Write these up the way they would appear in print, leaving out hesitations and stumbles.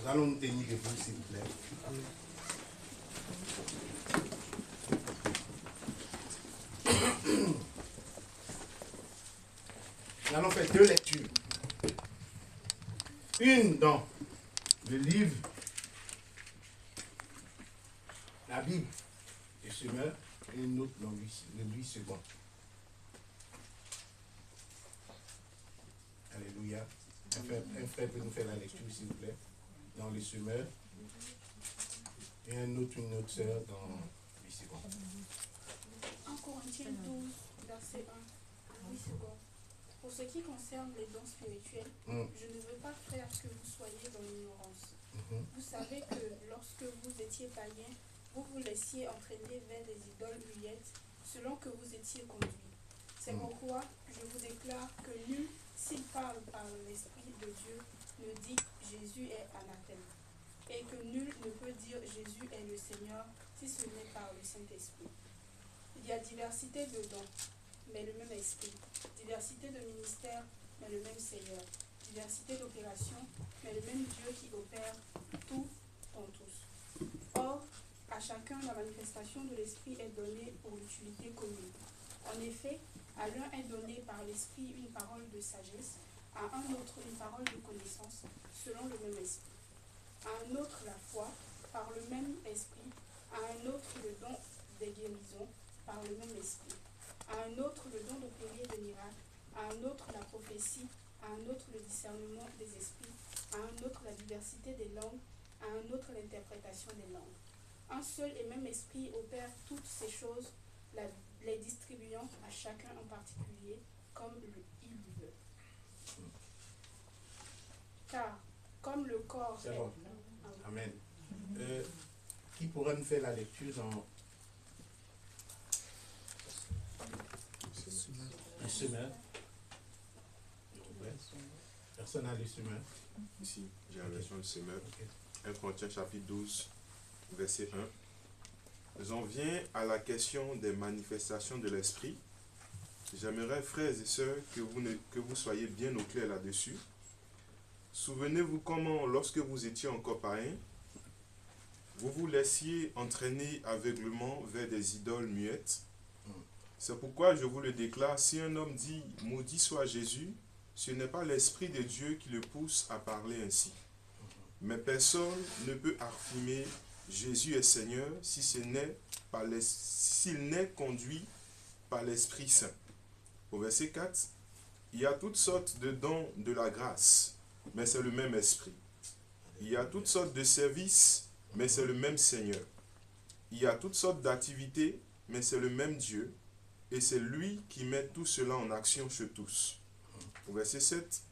Nous allons nous tenir debout, s'il vous plaît. Nous allons faire deux lectures. Une dans le livre, la Bible des semeurs, et une autre dans le Louis II. Alléluia. Un frère peut nous faire la lecture, s'il vous plaît, dans les semeurs. Et une autre sœur dans Louis II. 1 Corinthiens 12, verset 1, Louis II. Pour ce qui concerne les dons spirituels, je ne veux pas, frère, que vous soyez dans l'ignorance. Vous savez que lorsque vous étiez païens, vous vous laissiez entraîner vers des idoles muettes, selon que vous étiez conduits. C'est pourquoi je vous déclare que nul, s'il parle par l'Esprit de Dieu, ne dit Jésus est anathème, et que nul ne peut dire Jésus est le Seigneur si ce n'est par le Saint-Esprit. Il y a diversité de dons, mais le même esprit, diversité de ministères, mais le même Seigneur, diversité d'opérations, mais le même Dieu qui opère tout en tous. Or, à chacun, la manifestation de l'Esprit est donnée pour l'utilité commune. En effet, à l'un est donné par l'Esprit une parole de sagesse, à un autre une parole de connaissance, selon le même Esprit. À un autre la foi, par le même Esprit, à un autre le don des guérisons, par le même Esprit. À un autre le don d'opérer des miracles, à un autre la prophétie, à un autre le discernement des esprits, à un autre la diversité des langues, à un autre l'interprétation des langues. Un seul et même esprit opère toutes ces choses, les distribuant à chacun en particulier, comme il le veut. Car, comme le corps est... Bon. Amen. Qui pourra nous faire la lecture dans le semeur? Personne n'a le semeur? Ici, j'ai la version du semeur. 1 Corinthiens chapitre 12, verset 1. J'en viens à la question des manifestations de l'esprit. J'aimerais, frères et sœurs, que vous soyez bien au clair là-dessus. Souvenez-vous comment, lorsque vous étiez encore païens, vous vous laissiez entraîner aveuglement vers des idoles muettes. C'est pourquoi je vous le déclare, si un homme dit « Maudit soit Jésus », ce n'est pas l'Esprit de Dieu qui le pousse à parler ainsi. Mais personne ne peut affirmer « Jésus est Seigneur » s'il n'est conduit par l'Esprit Saint. Au verset 4, il y a toutes sortes de dons de la grâce, mais c'est le même Esprit. Il y a toutes sortes de services, mais c'est le même Seigneur. Il y a toutes sortes d'activités, mais c'est le même Dieu. Et c'est lui qui met tout cela en action chez tous. Au verset 7,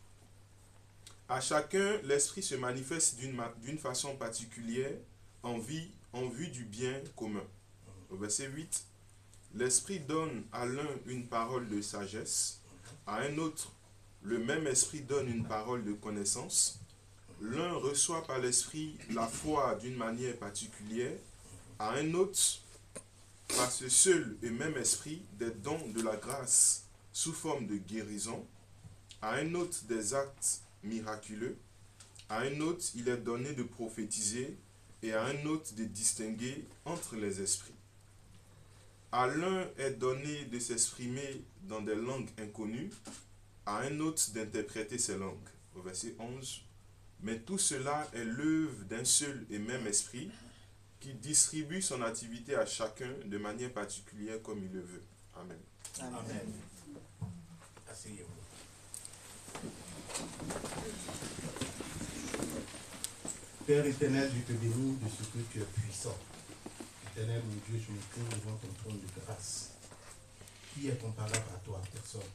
à chacun, l'Esprit se manifeste d'une façon particulière en vue du bien commun. Au verset 8, l'Esprit donne à l'un une parole de sagesse, à un autre, le même Esprit donne une parole de connaissance. L'un reçoit par l'Esprit la foi d'une manière particulière, à un autre, par ce seul et même Esprit, des dons de la grâce sous forme de guérison, à un autre des actes miraculeux, à un autre il est donné de prophétiser et à un autre de distinguer entre les esprits. À l'un est donné de s'exprimer dans des langues inconnues, à un autre d'interpréter ces langues. Au verset 11, mais tout cela est l'œuvre d'un seul et même esprit qui distribue son activité à chacun de manière particulière comme il le veut. Amen. Amen. Asseyez-vous. Père éternel, je te bénis de ce que tu es puissant. Éternel, mon Dieu, je me trouve devant ton trône de grâce. Qui est comparable à toi? Personne.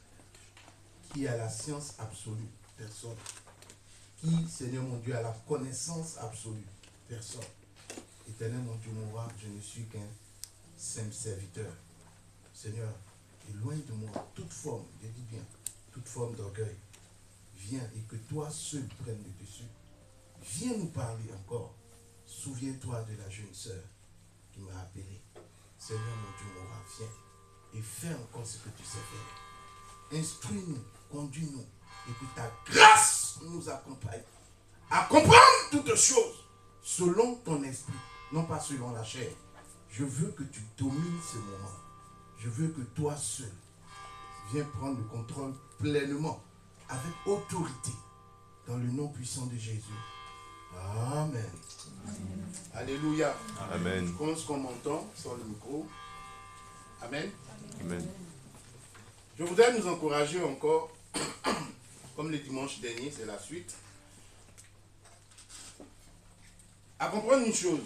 Qui a la science absolue? Personne. Qui, Seigneur mon Dieu, a la connaissance absolue? Personne. Éternel mon Dieu, mon roi, je ne suis qu'un simple serviteur. Seigneur, éloigne de moi toute forme, je dis bien, toute forme d'orgueil. Viens et que toi seul prennes le dessus. Viens nous parler encore. Souviens-toi de la jeune sœur qui m'a appelé. Seigneur mon Dieu, mon roi, viens et fais encore ce que tu sais faire. Instruis-nous, conduis-nous et que ta grâce nous accompagne. à comprendre toutes choses selon ton esprit, non pas selon la chair. Je veux que tu domines ce moment. Je veux que toi seul viens prendre le contrôle pleinement, avec autorité, dans le nom puissant de Jésus. Amen. Amen. Alléluia. Amen. Je pense qu'on m'entend sur le micro. Amen. Amen. Je voudrais nous encourager encore, comme le dimanche dernier, c'est la suite, à comprendre une chose.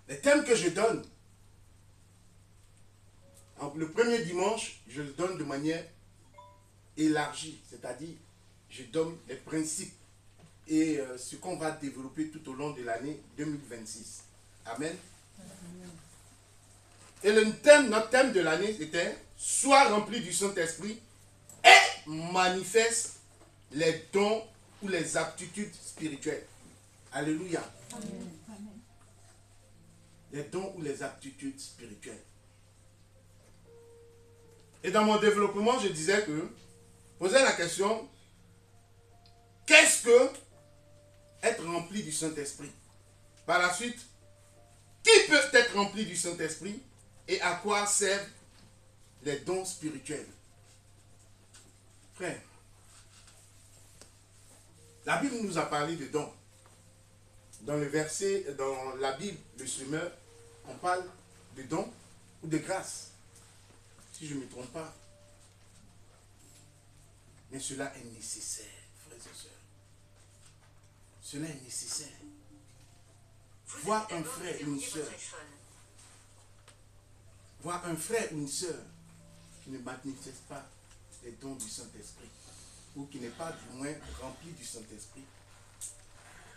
Les thèmes que je donne, le premier dimanche, je le donne de manière élargie, c'est-à-dire je donne les principes et ce qu'on va développer tout au long de l'année 2026. Amen. Et notre thème de l'année était « Sois rempli du Saint-Esprit et manifeste les dons ou les aptitudes spirituelles. » Alléluia. Amen. Les dons ou les aptitudes spirituelles. Et dans mon développement, je disais que, posais la question, qu'est-ce que être rempli du Saint-Esprit? Par la suite, qui peut être rempli du Saint-Esprit et à quoi servent les dons spirituels? Frère, la Bible nous a parlé de dons. Dans le verset, dans la Bible, le semeur, on parle de dons ou de grâce. Si je ne me trompe pas. Mais cela est nécessaire, frères et sœurs. Cela est nécessaire. Voir un frère ou une sœur. Voir un frère ou une sœur qui ne manifeste pas les dons du Saint-Esprit ou qui n'est pas du moins rempli du Saint-Esprit,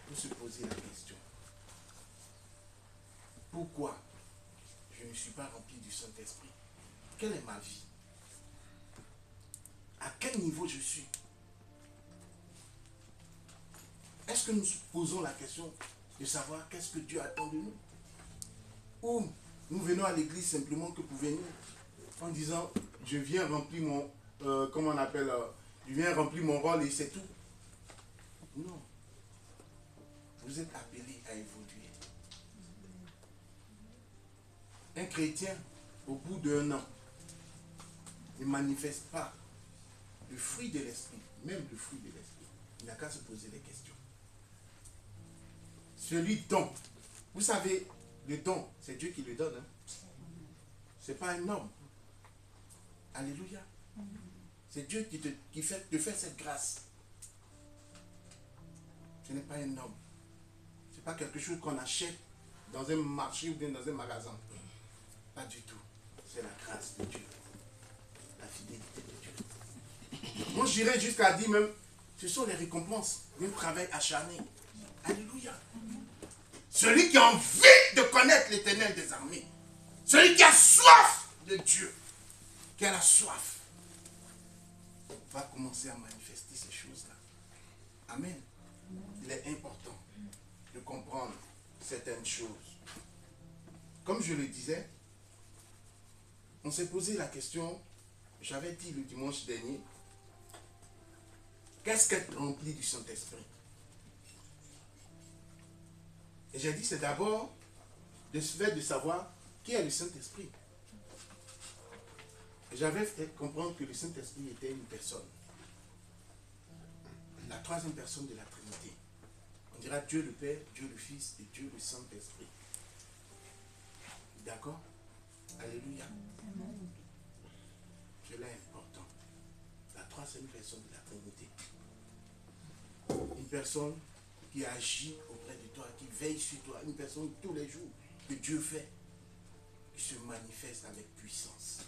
il faut se poser la question. Pourquoi je ne suis pas rempli du Saint-Esprit? Quelle est ma vie? À quel niveau je suis? Est-ce que nous posons la question de savoir qu'est-ce que Dieu attend de nous? Ou nous venons à l'église simplement que pour venir en disant je viens remplir mon comment on appelle je viens remplir mon rôle et c'est tout? Non. Vous êtes appelés à évoluer. Un chrétien, au bout d'un an, ne manifeste pas le fruit de l'esprit, même le fruit de l'esprit. Il n'a qu'à se poser des questions. Celui don, vous savez, le don, c'est Dieu qui le donne. Hein? Ce n'est pas un homme. Alléluia. C'est Dieu qui te fait cette grâce. Ce n'est pas un homme. Ce n'est pas quelque chose qu'on achète dans un marché ou bien dans un magasin. Pas du tout. C'est la grâce de Dieu. La fidélité de Dieu. Moi, j'irais jusqu'à dire même, ce sont les récompenses d'un travail acharné. Alléluia. Celui qui a envie de connaître l'Éternel des armées. Celui qui a soif de Dieu. Qui a la soif. Va commencer à manifester ces choses-là. Amen. Il est important de comprendre certaines choses. Comme je le disais, on s'est posé la question, j'avais dit le dimanche dernier, qu'est-ce qu'être rempli du Saint-Esprit? Et j'ai dit, c'est d'abord de se faire de savoir qui est le Saint-Esprit. Et j'avais fait comprendre que le Saint-Esprit était une personne. La troisième personne de la Trinité. On dira Dieu le Père, Dieu le Fils et Dieu le Saint-Esprit. D'accord? Alléluia. Cela est important. La troisième personne de la Trinité. Une personne qui agit auprès de toi, qui veille sur toi. Une personne tous les jours que Dieu fait, qui se manifeste avec puissance.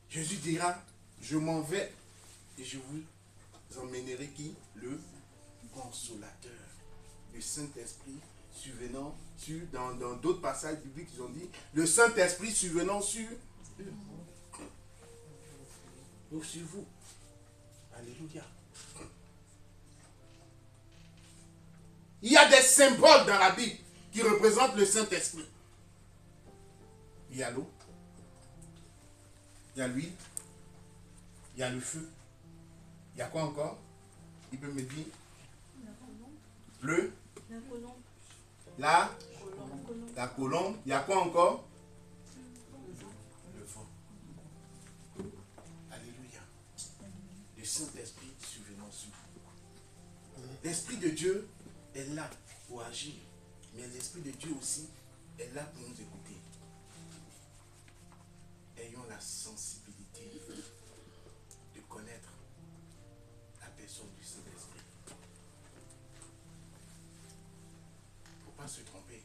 Jésus dira, je m'en vais et je vous emmènerai qui? Le consolateur. Le Saint-Esprit survenant sur, dans d'autres passages bibliques, ils ont dit, le Saint-Esprit survenant sur eux. Donc sur vous. Alléluia. Il y a des symboles dans la Bible qui représentent le Saint-Esprit. Il y a l'eau, il y a l'huile, il y a le feu, il y a quoi encore? Il Qui peut me dire? La colombe. Il y a quoi encore? Le vent. Alléluia. Le Saint-Esprit survenant sur vous. L'Esprit de Dieu est là pour agir. Mais l'Esprit de Dieu aussi est là pour nous écouter. Ayons la sensibilité de connaître la personne du Saint-Esprit. Il ne faut pas se tromper.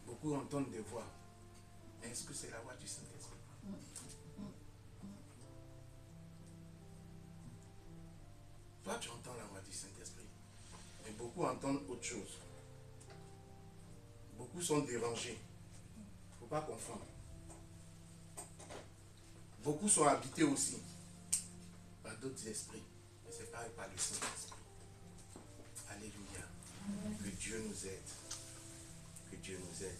Beaucoup entendent des voix. Mais est-ce que c'est la voix du Saint-Esprit? Toi, tu entends la voix du Saint-Esprit. Mais beaucoup entendent autre chose. Beaucoup sont dérangés. Il ne faut pas confondre. Beaucoup sont habités aussi par d'autres esprits. Mais ce n'est pas par le Saint-Esprit. Alléluia. Que Dieu nous aide. Que Dieu nous aide.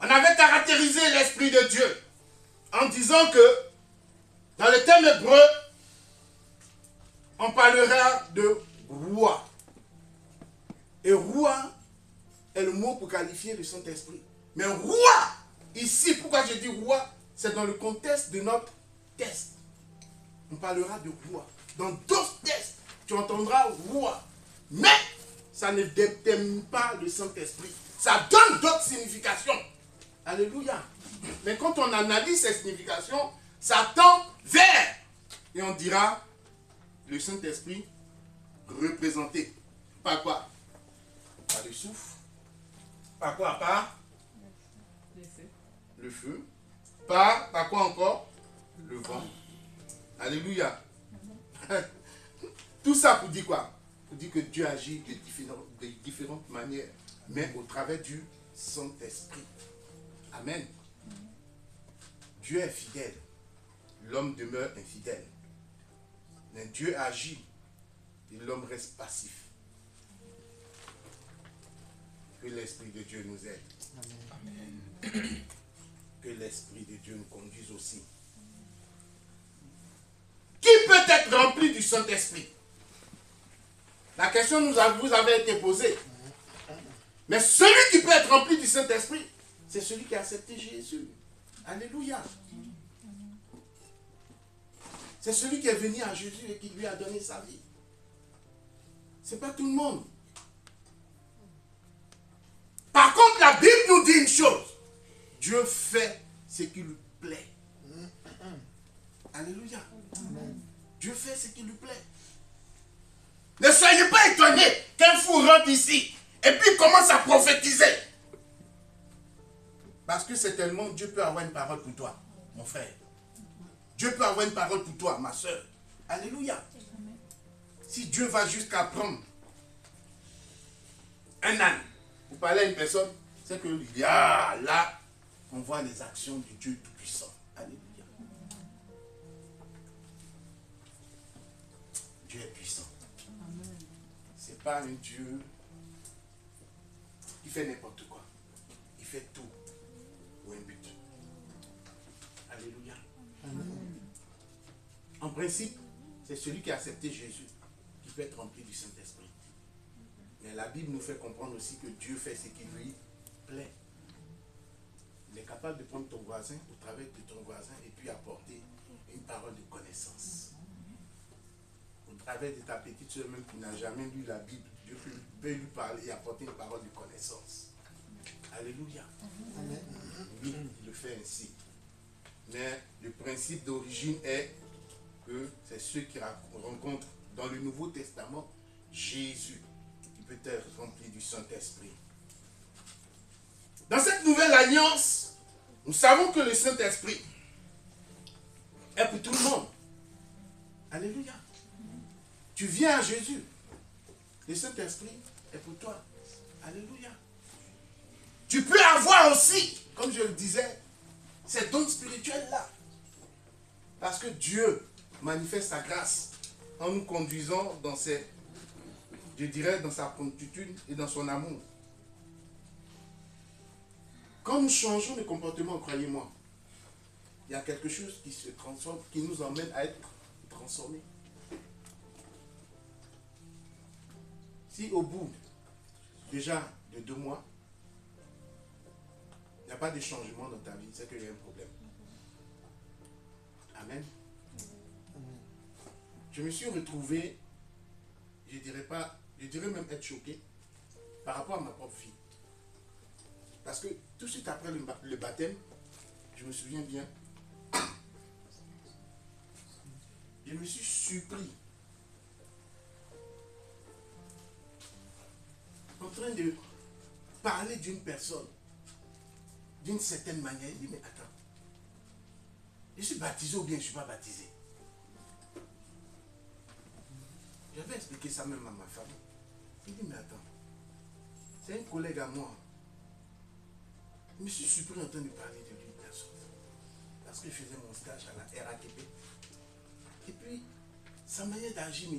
On avait caractérisé l'Esprit de Dieu en disant que dans le thème hébreu, on parlera de roi. Et roi est le mot pour qualifier le Saint-Esprit. Mais roi, ici, pourquoi je dis roi, c'est dans le contexte de notre test. On parlera de roi. Dans d'autres tests, tu entendras roi. Mais ça ne détermine pas le Saint-Esprit. Ça donne d'autres significations. Alléluia. Mais quand on analyse ces significations, ça tend vers. Et on dira le Saint-Esprit représenté. Par quoi? Par le souffle. Par quoi? Par le feu. Par quoi encore? Le vent. Alléluia. Tout ça pour dire quoi? Pour dire que Dieu agit de différentes manières, mais au travers du Saint-Esprit. Amen. Dieu est fidèle. L'homme demeure infidèle. Mais Dieu agit et l'homme reste passif. Que l'Esprit de Dieu nous aide. Amen. Que l'Esprit de Dieu nous conduise aussi. Qui peut être rempli du Saint-Esprit? La question vous avait été posée. Mais celui qui peut être rempli du Saint-Esprit, c'est celui qui a accepté Jésus. Alléluia. C'est celui qui est venu à Jésus et qui lui a donné sa vie. Ce n'est pas tout le monde. Par contre, la Bible nous dit une chose. Dieu fait ce qui lui plaît. Alléluia. Dieu fait ce qui lui plaît. Ne soyez pas étonnés qu'un fou rentre ici et puis commence à prophétiser. Parce que certainement Dieu peut avoir une parole pour toi, mon frère. Dieu peut avoir une parole pour toi, ma soeur. Alléluia. Si Dieu va jusqu'à prendre un âne pour parler à une personne, c'est que là, on voit les actions du Dieu Tout-Puissant. Alléluia. Dieu est puissant. Ce n'est pas un Dieu qui fait n'importe quoi. Il fait tout pour un but. Alléluia. Amen. En principe, c'est celui qui a accepté Jésus qui peut être rempli du Saint-Esprit. Mais la Bible nous fait comprendre aussi que Dieu fait ce qui lui plaît. Il est capable de prendre ton voisin au travers de ton voisin et puis apporter une parole de connaissance. Au travers de ta petite soeur même qui n'a jamais lu la Bible, Dieu peut lui parler et apporter une parole de connaissance. Alléluia. Amen. Oui, il le fait ainsi. Mais le principe d'origine est que c'est ceux qui rencontrent dans le Nouveau Testament Jésus qui peut être rempli du Saint-Esprit. Dans cette nouvelle alliance, nous savons que le Saint-Esprit est pour tout le monde. Alléluia. Tu viens à Jésus. Le Saint-Esprit est pour toi. Alléluia. Tu peux avoir aussi, comme je le disais, ces dons spirituels-là. Parce que Dieu manifeste sa grâce en nous conduisant dans ses, je dirais, dans sa promptitude et dans son amour. Quand nous changeons de comportement, croyez-moi, il y a quelque chose qui se transforme, qui nous emmène à être transformer. Si au bout déjà de 2 mois, il n'y a pas de changement dans ta vie, c'est qu'il y a un problème. Amen. Je me suis retrouvé, je dirais même être choqué par rapport à ma propre fille. Parce que tout de suite après le baptême, je me souviens bien, je me suis surpris en train de parler d'une personne d'une certaine manière. Il dit, mais attends, je suis baptisé ou bien je ne suis pas baptisé? J'avais expliqué ça même à ma femme. Il dit, mais attends, c'est un collègue à moi. Je me suis surpris en train de parler de lui, personne. Parce que je faisais mon stage à la RATP. Et puis, sa manière d'agir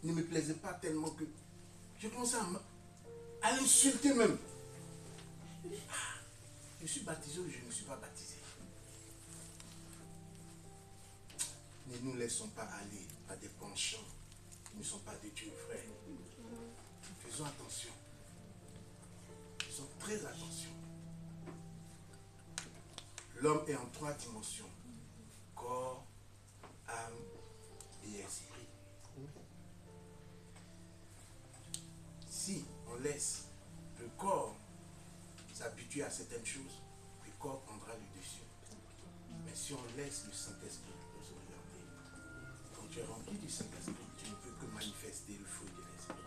ne me plaisait pas tellement que je commençais à l'insulter même. Ah, je suis baptisé ou je ne suis pas baptisé? Ne nous laissons pas aller à des penchants qui ne sont pas de Dieu, frère. Faisons attention. Faisons très attention. L'homme est en 3 dimensions. Corps, âme et esprit. Si on laisse le corps s'habituer à certaines choses, le corps prendra le dessus. Mais si on laisse le Saint-Esprit nous orienter, quand tu es rempli du Saint-Esprit, tu ne peux que manifester le fruit de l'Esprit.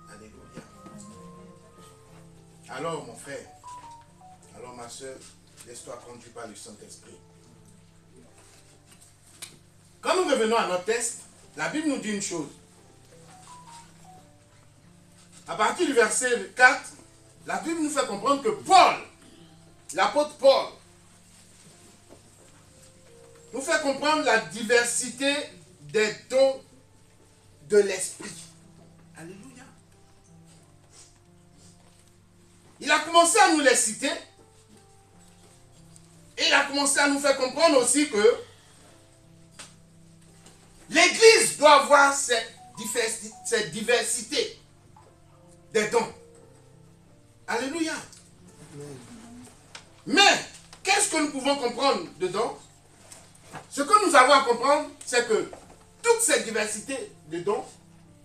Alléluia. Alors mon frère, alors ma soeur, laisse-toi conduire par le Saint-Esprit. Quand nous revenons à notre texte, la Bible nous dit une chose. À partir du verset 4, la Bible nous fait comprendre que Paul, l'apôtre Paul, nous fait comprendre la diversité des dons de l'Esprit. Alléluia. Il a commencé à nous les citer. Et il a commencé à nous faire comprendre aussi que l'Église doit avoir cette diversité des dons. Alléluia. Mais, qu'est-ce que nous pouvons comprendre dedans? Ce que nous avons à comprendre, c'est que toute cette diversité de dons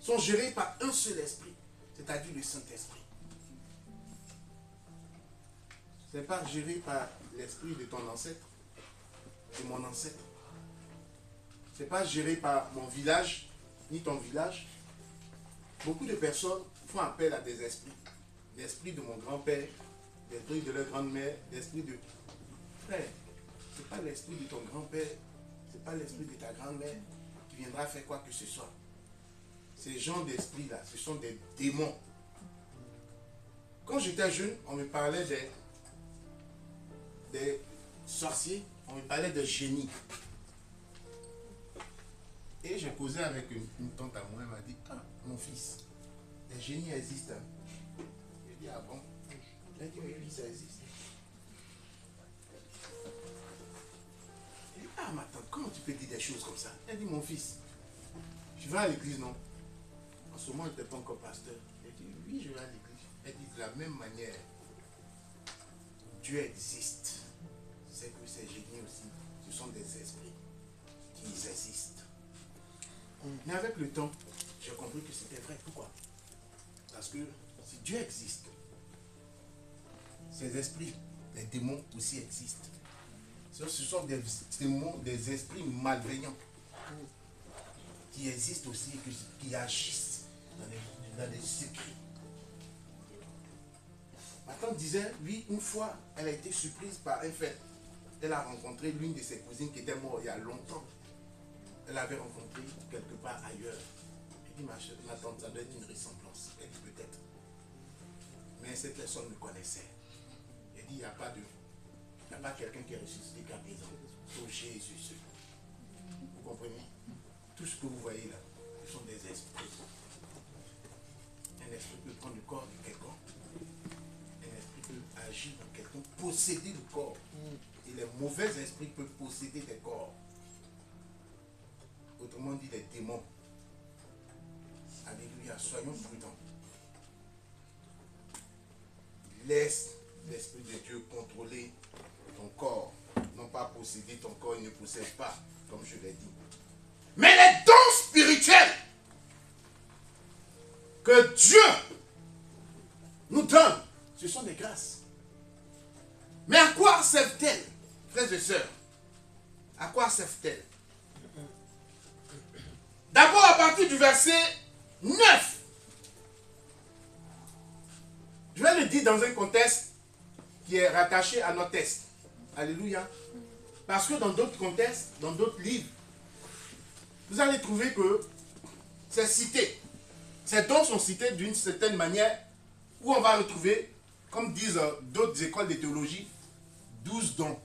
sont gérés par un seul esprit, c'est-à-dire le Saint-Esprit. Ce n'est pas géré par l'esprit de ton ancêtre, de mon ancêtre. Ce n'est pas géré par mon village, ni ton village. Beaucoup de personnes font appel à des esprits. L'esprit de mon grand-père, l'esprit de leur grand-mère, l'esprit de... Frère, ce n'est pas l'esprit de ton grand-père, ce n'est pas l'esprit de ta grand-mère qui viendra faire quoi que ce soit. Ces gens d'esprit-là, ce sont des démons. Quand j'étais jeune, on me parlait des sorciers, on me parlait de génies. Et j'ai causé avec une tante à moi, elle m'a dit, ah, mon fils, les génies existent. J'ai dit, ah bon? Elle dit, oui, ça existe. J'ai dit, ah, ma tante, comment tu peux dire des choses comme ça? Elle dit, mon fils, tu vas à l'église, non? En ce moment, je n'étais pas encore pasteur. J'ai dit, oui, je vais à l'église. Elle dit, de la même manière, Dieu existe. C'est que ces génies aussi, ce sont des esprits qui existent. Mais avec le temps, j'ai compris que c'était vrai. Pourquoi? Parce que si Dieu existe, ces esprits, les démons aussi existent. Ce sont des démons, des esprits malveillants qui existent aussi, qui agissent dans les secrets. Ma tante disait, oui, une fois, elle a été surprise par un fait. Elle a rencontré l'une de ses cousines qui était morte il y a longtemps. Elle l'avait rencontrée quelque part ailleurs. Elle dit, ma tante, ça doit être une ressemblance. Elle dit, peut-être. Mais cette personne me connaissait. Elle dit, il n'y a pas quelqu'un qui est ressuscité qu'à présent. Oh Jésus seul. Vous comprenez? Tout ce que vous voyez là, ce sont des esprits. Un esprit peut prendre le corps de quelqu'un. Un esprit peut agir dans quelqu'un, posséder le corps. Et les mauvais esprits peuvent posséder des corps. autrement dit les démons. Alléluia, soyons prudents. Laisse l'Esprit de Dieu contrôler ton corps, non pas posséder ton corps, il ne possède pas, comme je l'ai dit. Mais les dons spirituels que Dieu nous donne, ce sont des grâces. Mais à quoi servent-elles, frères et sœurs? À quoi servent-elles? D'abord à partir du verset 9. Je vais le dire dans un contexte qui est rattaché à notre texte. Alléluia. Parce que dans d'autres contextes, dans d'autres livres, vous allez trouver que c'est cité. Ces dons sont cités d'une certaine manière où on va retrouver, comme disent d'autres écoles de théologie, 12 dons.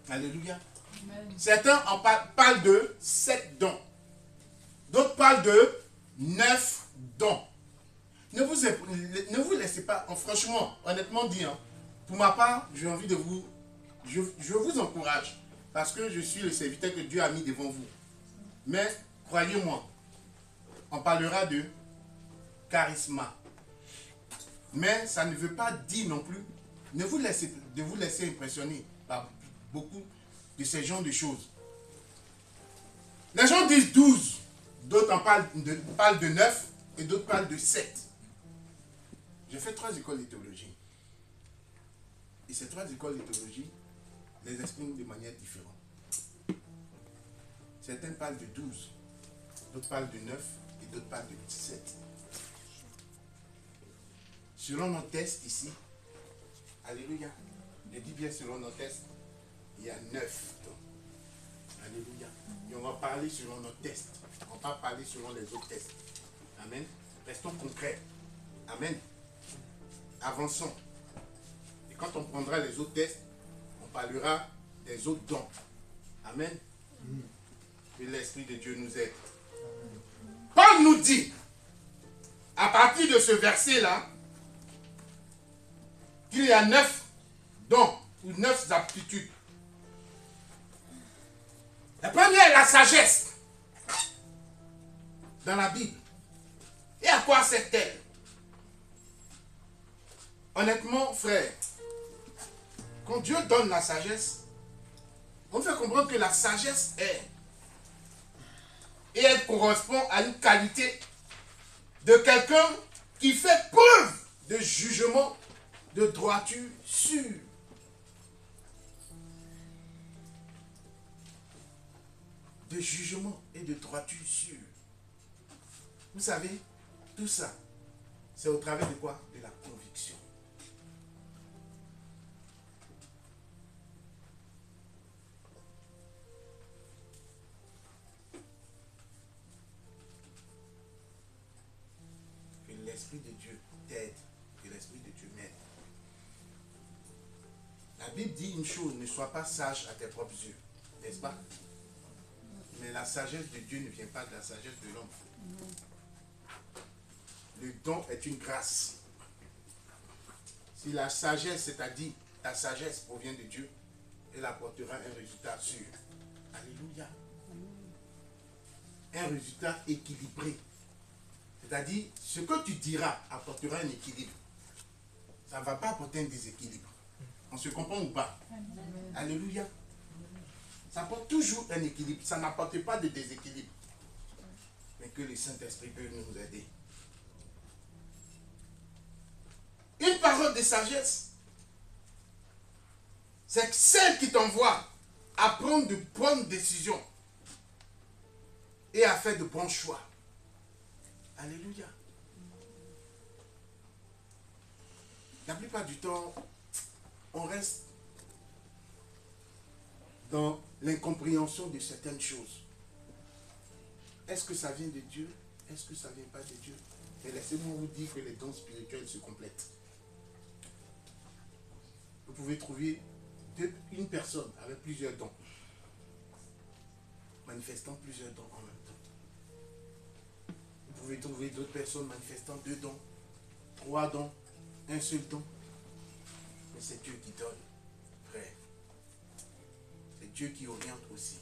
Alléluia. Amen. Certains en parlent de 7 dons. D'autres parlent de 9 dons. Ne vous laissez pas, franchement, honnêtement dit, pour ma part, j'ai envie de vous, je vous encourage, parce que je suis le serviteur que Dieu a mis devant vous. Mais, croyez-moi, on parlera de charisme. Mais ça ne veut pas dire non plus, ne vous laissez impressionner par beaucoup de ces genres de choses. Les gens disent 12, d'autres parlent de 9 et d'autres parlent de 7. J'ai fait 3 écoles de théologie. Et ces 3 écoles de théologie les expriment de manière différente. Certains parlent de 12, d'autres parlent de 9 et d'autres parlent de 7. Selon nos tests ici, alléluia, je dis bien selon nos tests, il y a 9 dons. Alléluia. Et on va parler selon nos tests. On va pas parler selon les autres tests. Amen. Restons concrets. Amen. Avançons. Et quand on prendra les autres tests, on parlera des autres dons. Amen. Que l'Esprit de Dieu nous aide. Paul nous dit, à partir de ce verset-là, qu'il y a 9 dons ou 9 aptitudes. La première est la sagesse dans la Bible. Et à quoi sert-elle? Honnêtement, frère, quand Dieu donne la sagesse, on fait comprendre que la sagesse est, et elle correspond à une qualité de quelqu'un qui fait preuve de jugement, de droiture sûre. De jugement et de droiture sûre. Vous savez, tout ça, c'est au travers de quoi? De la conviction. Que l'Esprit de Dieu t'aide, que l'Esprit de Dieu m'aide. La Bible dit une chose, ne sois pas sage à tes propres yeux, n'est-ce pas? Mais la sagesse de Dieu ne vient pas de la sagesse de l'homme. Le don est une grâce. Si la sagesse, c'est-à-dire ta sagesse provient de Dieu, elle apportera un résultat sûr. Alléluia. Un résultat équilibré. C'est-à-dire, ce que tu diras apportera un équilibre. Ça ne va pas apporter un déséquilibre. On se comprend ou pas? Amen. Alléluia. Ça apporte toujours un équilibre. Ça n'apporte pas de déséquilibre. Mais que le Saint-Esprit peut nous aider. Une parole de sagesse, c'est celle qui t'envoie à prendre de bonnes décisions et à faire de bons choix. Alléluia. La plupart du temps, on reste dans l'incompréhension de certaines choses. Est-ce que ça vient de Dieu? Est-ce que ça ne vient pas de Dieu? Mais laissez-moi vous dire que les dons spirituels se complètent. Vous pouvez trouver une personne avec plusieurs dons, manifestant plusieurs dons en même temps. Vous pouvez trouver d'autres personnes manifestant 2 dons, 3 dons, un seul don. Mais c'est Dieu qui donne, frère. C'est Dieu qui oriente aussi.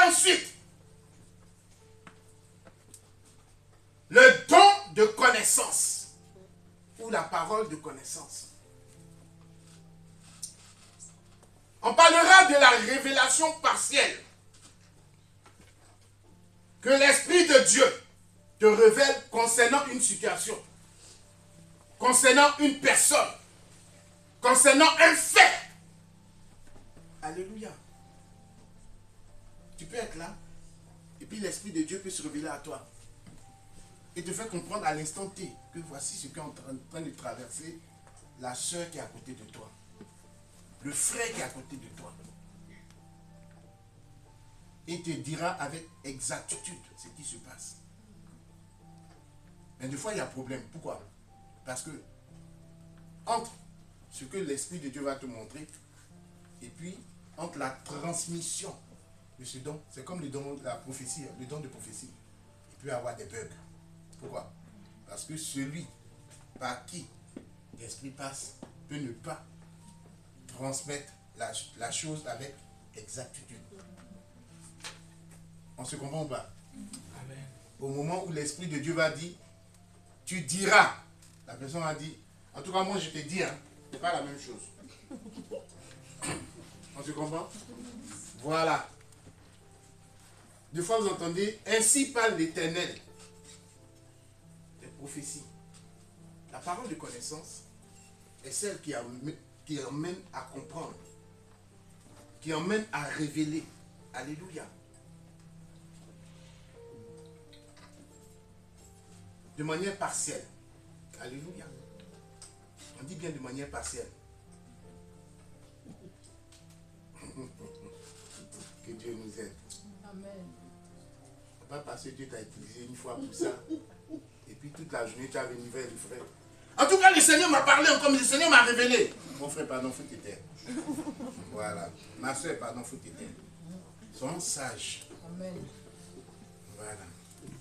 ensuite le don de connaissance ou la parole de connaissance. On parlera de la révélation partielle que l'Esprit de Dieu te révèle concernant une situation, concernant une personne, concernant un fait. Alléluia. Tu peux être là, et puis l'Esprit de Dieu peut se révéler à toi et te faire comprendre à l'instant T que voici ce qu'est en train de traverser la soeur qui est à côté de toi, le frère qui est à côté de toi. Et te dira avec exactitude ce qui se passe. Mais des fois, il y a problème. Pourquoi? Parce que entre ce que l'Esprit de Dieu va te montrer et puis entre la transmission de ce don, c'est comme le don de la prophétie, le don de prophétie. Il peut y avoir des bugs. Pourquoi? Parce que celui par qui l'Esprit passe peut ne pas transmettre la chose avec exactitude. On se comprend pas? Amen. Au moment où l'Esprit de Dieu va dire, tu diras, la personne a dit, en tout cas moi je te dis, hein, c'est pas la même chose. On se comprend? Voilà. Des fois vous entendez, ainsi parle l'Éternel. Des prophéties. La parole de connaissance est celle qui emmène à comprendre, qui emmène à révéler. Alléluia. De manière partielle. Alléluia. On dit bien de manière partielle. Que Dieu nous aide. Amen. Pas parce que Dieu t'a utilisé une fois pour ça. Et puis toute la journée tu as venu vers le frère. En tout cas, le Seigneur m'a parlé encore, mais le Seigneur m'a révélé. Mon frère, pardon, faut t'éteindre. Voilà. Ma soeur, pardon, faut t'éteindre. Sois sage. Amen. Voilà.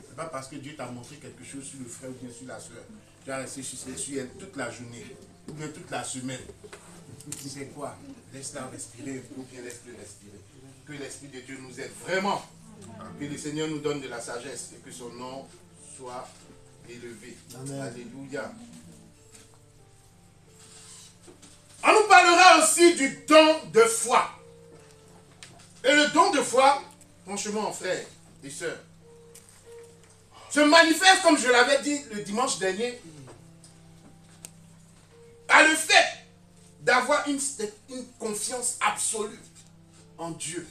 C'est pas parce que Dieu t'a montré quelque chose sur le frère ou bien sur la soeur. Tu as resté sur elle toute la journée. Ou bien toute la semaine. Tu sais quoi? Laisse-la respirer ou bien laisse-le respirer. Que l'Esprit de Dieu nous aide vraiment. Que le Seigneur nous donne de la sagesse et que son nom soit élevé. Amen. Alléluia. On nous parlera aussi du don de foi. Et le don de foi, franchement, frères et sœurs, se manifeste, comme je l'avais dit le dimanche dernier, à le fait d'avoir une confiance absolue en Dieu.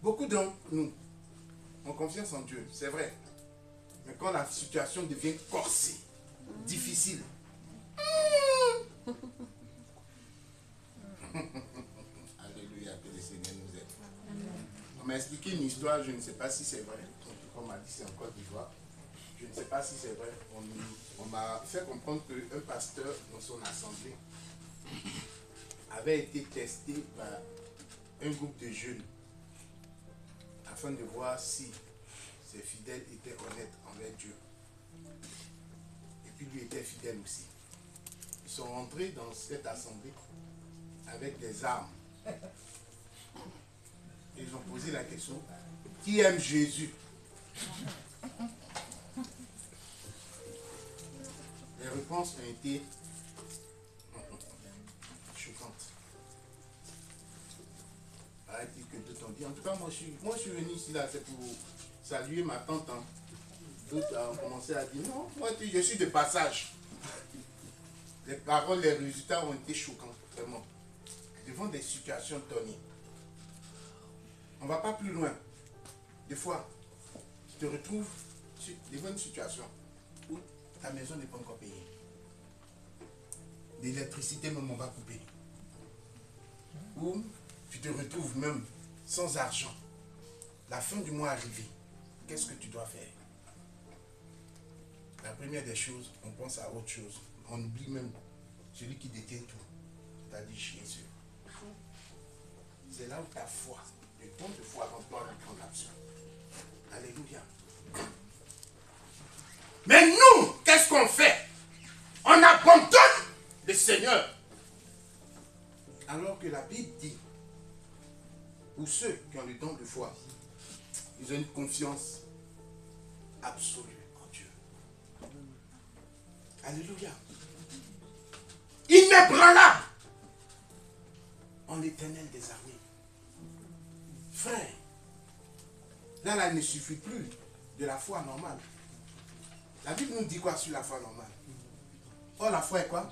Beaucoup d'entre nous ont confiance en Dieu, c'est vrai. Mais quand la situation devient corsée, difficile, alléluia, que le Seigneur nous aide. On m'a expliqué une histoire, je ne sais pas si c'est vrai. On m'a dit c'est en Côte d'Ivoire. Je ne sais pas si c'est vrai. On m'a fait comprendre qu'un pasteur dans son assemblée avait été testé par un groupe de jeunes afin de voir si ses fidèles étaient honnêtes envers Dieu. Et puis lui était fidèle aussi. Ils sont rentrés dans cette assemblée avec des armes. Et ils ont posé la question, qui aime Jésus? Les réponses ont été choquantes. Paraît-il que d'autres ont dit, en tout cas moi je suis venu ici là, c'est pour saluer ma tante. Hein. D'autres ont commencé à dire, non, moi je suis de passage. Les paroles, les résultats ont été choquants, vraiment. Devant des situations données. On ne va pas plus loin. Des fois, tu te retrouves devant une situation où ta maison n'est pas encore payée. L'électricité même on va couper. Ou tu te retrouves même sans argent. La fin du mois arrivée. Qu'est-ce que tu dois faire? La première des choses, on pense à autre chose. On oublie même celui qui détient tout. T'as dit Jésus. C'est là où ta foi, le don de foi en toi prendre l'action. Alléluia. Mais nous, qu'est-ce qu'on fait? On abandonne le Seigneur. Alors que la Bible dit ou ceux qui ont le don de foi, ils ont une confiance absolue en Dieu. Alléluia. Inébranlable en l'Éternel des armées. Frère, là, il ne suffit plus de la foi normale. La Bible nous dit quoi sur la foi normale? Oh, la foi est quoi?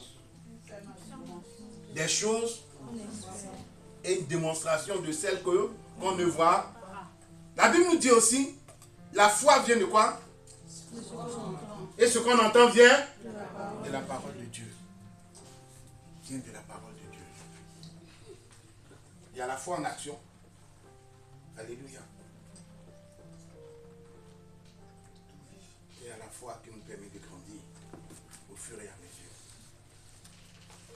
Des choses et une démonstration de celles qu'on ne voit. La Bible nous dit aussi, la foi vient de quoi? Et ce qu'on entend vient de la parole de Dieu. Vient de la parole de Dieu. Il y a la foi en action. Alléluia. Et à la foi qui nous permet de grandir au fur et à mesure.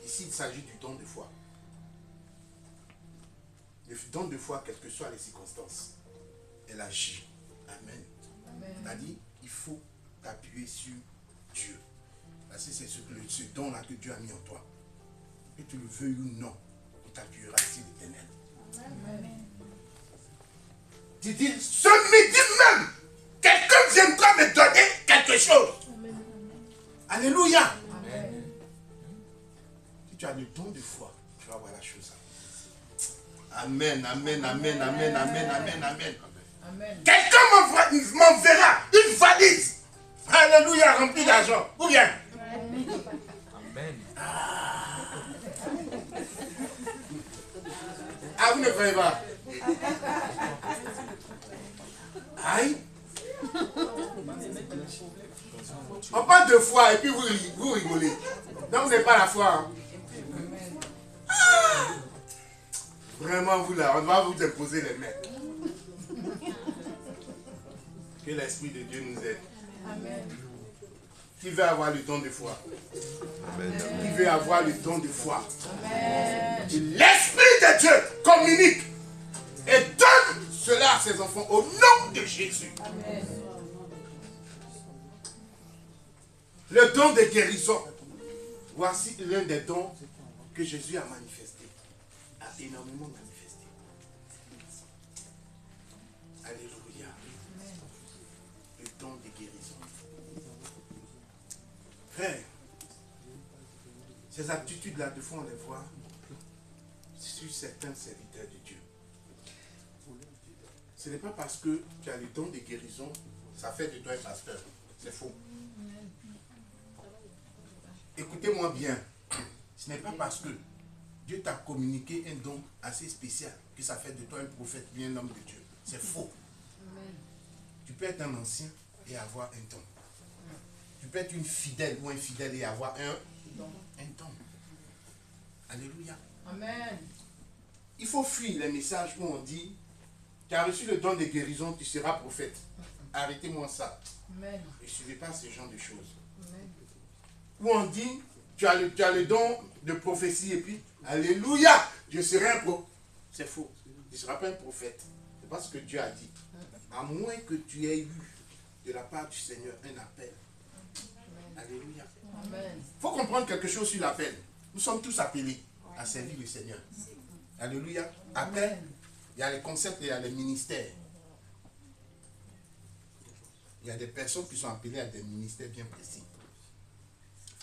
Ici, il s'agit du don de foi. Le don de foi, quelles que soient les circonstances, elle agit. Amen. C'est-à-dire, il faut t'appuyer sur Dieu. Parce que c'est ce don-là que Dieu a mis en toi. Que tu le veuilles ou non, il t'appuiera sur l'Éternel. Amen. Tu dis, ce midi même, quelqu'un viendra me donner quelque chose. Amen. Alléluia. Amen. Si tu as le don de foi, tu vas voir la chose. Amen, amen, amen, amen, amen, amen, amen. Amen. Quelqu'un m'enverra une valise. Alléluia, remplie d'argent. Ou bien? Amen. Ah, vous ne croyez pas? Aïe. On parle de foi et puis vous rigolez. Donc vous n'avez pas la foi. Hein? Ah. Vraiment, vous là, on va vous imposer les mains. Que l'Esprit de Dieu nous aide. Amen. Qui veut avoir le don de foi? Amen. Qui veut avoir le don de foi? L'Esprit de Dieu communique et donne cela à ses enfants au nom de Jésus. Amen. Le don de guérison. Voici l'un des dons que Jésus a manifesté. A énormément manifesté. Alléluia. Amen. Le don de guérison. Frère, ces aptitudes-là, de fois, on les voit sur certains serviteurs de Dieu. Ce n'est pas parce que tu as le don de guérison, ça fait de toi un pasteur. C'est faux. Écoutez-moi bien. Ce n'est pas parce que Dieu t'a communiqué un don assez spécial que ça fait de toi un prophète bien un homme de Dieu. C'est faux. Tu peux être un ancien et avoir un don. Tu peux être une fidèle ou infidèle et avoir un don. Alléluia. Amen. Il faut fuir les messages où on dit, tu as reçu le don de guérison, tu seras prophète. Arrêtez-moi ça. Amen. Ne suivez pas ce genre de choses. Amen. Où on dit, tu as le don de prophétie et puis, alléluia, je serai un prophète. C'est faux. Tu ne seras pas un prophète. C'est pas ce que Dieu a dit. À moins que tu aies eu de la part du Seigneur un appel. Alléluia. Il faut comprendre quelque chose sur l'appel. Nous sommes tous appelés à servir le Seigneur. Alléluia. Après, il y a les concepts et il y a les ministères. Il y a des personnes qui sont appelées à des ministères bien précis.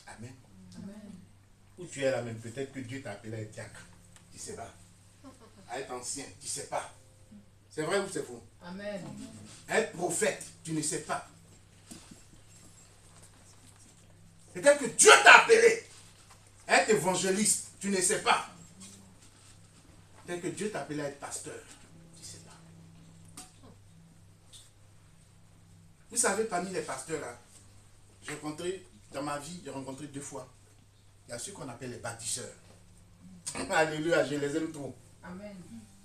Amen. Amen. Où tu es là même, peut-être que Dieu t'a appelé à être diacre. Tu ne sais pas. À être ancien, tu ne sais pas. C'est vrai ou c'est faux? Amen. À être prophète, tu ne sais pas. Peut-être que Dieu t'a appelé à être évangéliste, tu ne sais pas. Peut-être que Dieu t'a appelé à être pasteur, tu ne sais pas. Vous savez, parmi les pasteurs là, j'ai rencontré, dans ma vie, j'ai rencontré 2 fois. Il y a ceux qu'on appelle les bâtisseurs. Alléluia, je les aime trop. Amen.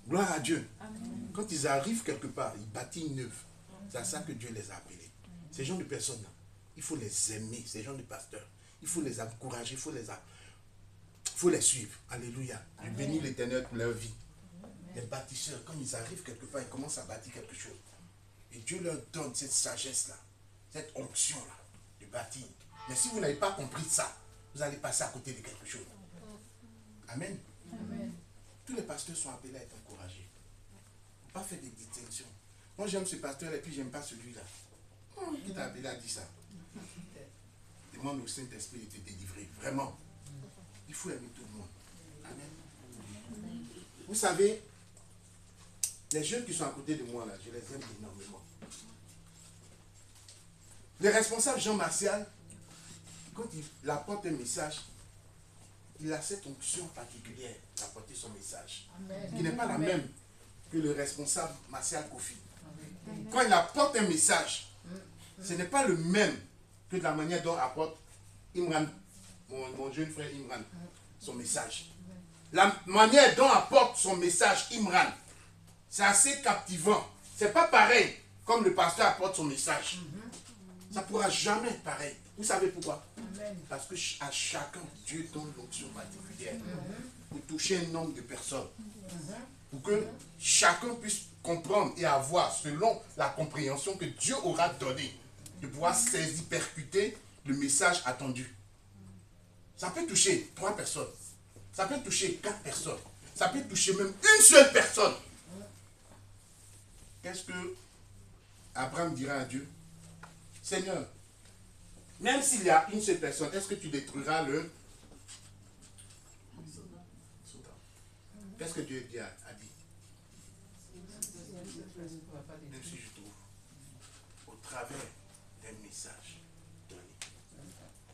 Gloire à Dieu. Amen. Quand ils arrivent quelque part, ils bâtissent une œuvre. C'est à ça que Dieu les a appelés. Ces gens de personnes-là, il faut les aimer, ces gens de pasteurs. Il faut les encourager, il faut les suivre. Alléluia. Je bénis l'Éternel pour leur vie. Amen. Les bâtisseurs, quand ils arrivent quelque part, ils commencent à bâtir quelque chose. Et Dieu leur donne cette sagesse-là, cette onction-là de bâtir. Mais si vous n'avez pas compris ça, vous allez passer à côté de quelque chose. Amen. Amen. Tous les pasteurs sont appelés à être encouragés. pas fait de distinction. Moi, j'aime ce pasteur et puis j'aime pas celui-là. Qui t'a appelé à dire ça? Demande au Saint-Esprit de te délivrer. Vraiment. Il faut aimer tout le monde. Amen. Vous savez, les jeunes qui sont à côté de moi, là, je les aime énormément. Le responsable Jean Martial, quand il apporte un message, il a cette onction particulière d'apporter son message, qui n'est pas la même que le responsable Martial Kofi. Quand il apporte un message, ce n'est pas le même que de la manière dont apporte Imran, mon jeune frère Imran, son message. La manière dont apporte son message Imran, c'est assez captivant. C'est pas pareil comme le pasteur apporte son message. Ça ne pourra jamais être pareil. Vous savez pourquoi? Parce que à chacun, Dieu donne l'onction particulière pour toucher un nombre de personnes. Pour que chacun puisse comprendre et avoir, selon la compréhension que Dieu aura donnée, de pouvoir saisir, percuter le message attendu. Ça peut toucher 3 personnes. Ça peut toucher 4 personnes. Ça peut toucher même une seule personne. Qu'est-ce que Abraham dira à Dieu? Seigneur, même s'il y a une seule personne, est-ce que tu détruiras le Sodome? Qu'est-ce que Dieu a dit? Même si je trouve, au travers d'un message donné,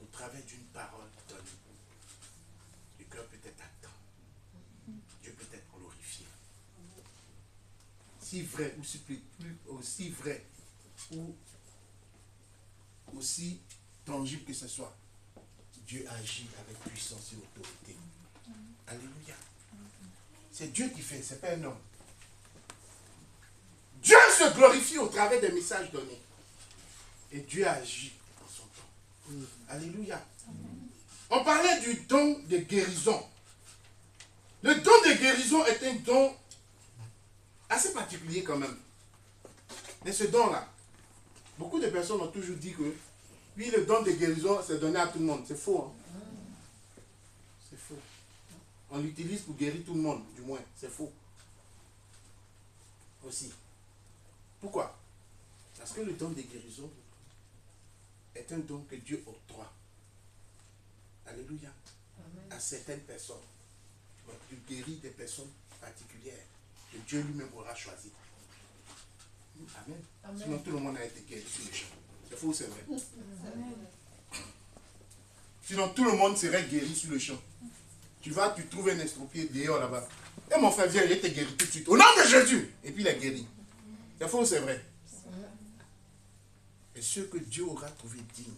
au travers d'une parole donnée, le cœur peut être atteint. Dieu peut être glorifié. Si vrai ou plus aussi vrai ou aussi tangible que ce soit, Dieu agit avec puissance et autorité. Alléluia. C'est Dieu qui fait, ce n'est pas un homme. Dieu se glorifie au travers des messages donnés. Et Dieu agit en son temps. Alléluia. On parlait du don de guérison. Le don de guérison est un don assez particulier quand même. Mais ce don-là, beaucoup de personnes ont toujours dit que oui, le don de guérison, c'est donné à tout le monde. C'est faux. Hein? C'est faux. On l'utilise pour guérir tout le monde, du moins. C'est faux. Aussi. Pourquoi? Parce que le don de guérison est un don que Dieu octroie. Alléluia. Amen. À certaines personnes. Donc, il guérit des personnes particulières que Dieu lui-même aura choisies. Amen. Amen. Sinon, tout le monde a été guéri sur le champ. C'est faux ou c'est vrai? Amen. Sinon, tout le monde serait guéri sur le champ. Tu vas, tu trouves un estropié dehors là-bas. Et mon frère vient, il te guérit tout de suite. Au nom de Jésus. Et puis il est guéri. C'est faux ou c'est vrai? Et ceux que Dieu aura trouvé dignes,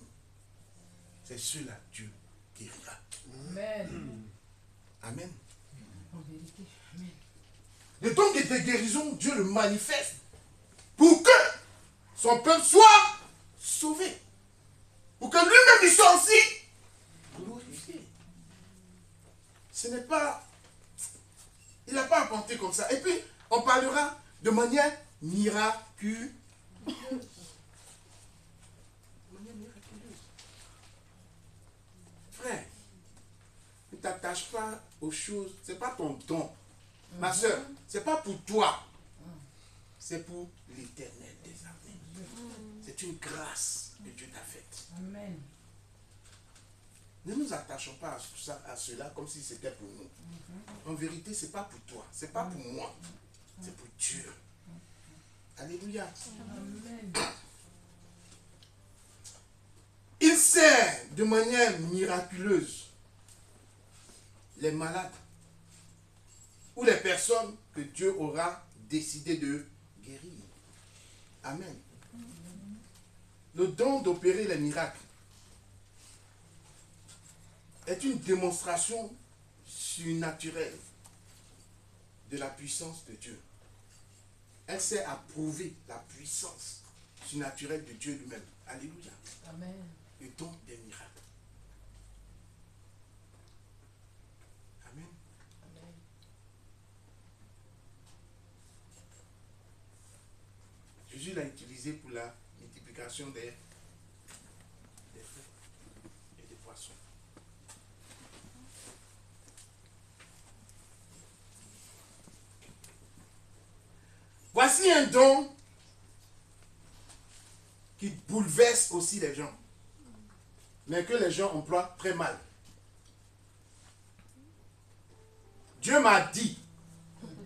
c'est ceux-là Dieu guérira. Amen. Amen. Le don de guérison, Dieu le manifeste pour que son peuple soit sauvé. Pour que lui-même il soit aussi glorifié. Ce n'est pas... Il n'a pas apporté comme ça. Et puis, on parlera de manière miraculeuse. Frère, ne t'attache pas aux choses. Ce n'est pas ton don. Ma soeur, ce n'est pas pour toi. C'est pour l'Éternel des armées. C'est une grâce que Dieu t'a faite. Amen. Ne nous attachons pas à cela comme si c'était pour nous. En vérité, ce n'est pas pour toi. Ce n'est pas pour moi. C'est pour Dieu. Alléluia. Amen. Il sert de manière miraculeuse les malades ou les personnes que Dieu aura décidé de guérir. Amen. Le don d'opérer les miracles est une démonstration surnaturelle de la puissance de Dieu. Elle sert à prouver la puissance surnaturelle de Dieu lui-même. Alléluia. Amen. Le don des miracles. Amen. Amen. Jésus l'a utilisé pour la multiplication des fruits et des poissons. Voici un don qui bouleverse aussi les gens, mais que les gens emploient très mal. Dieu m'a dit,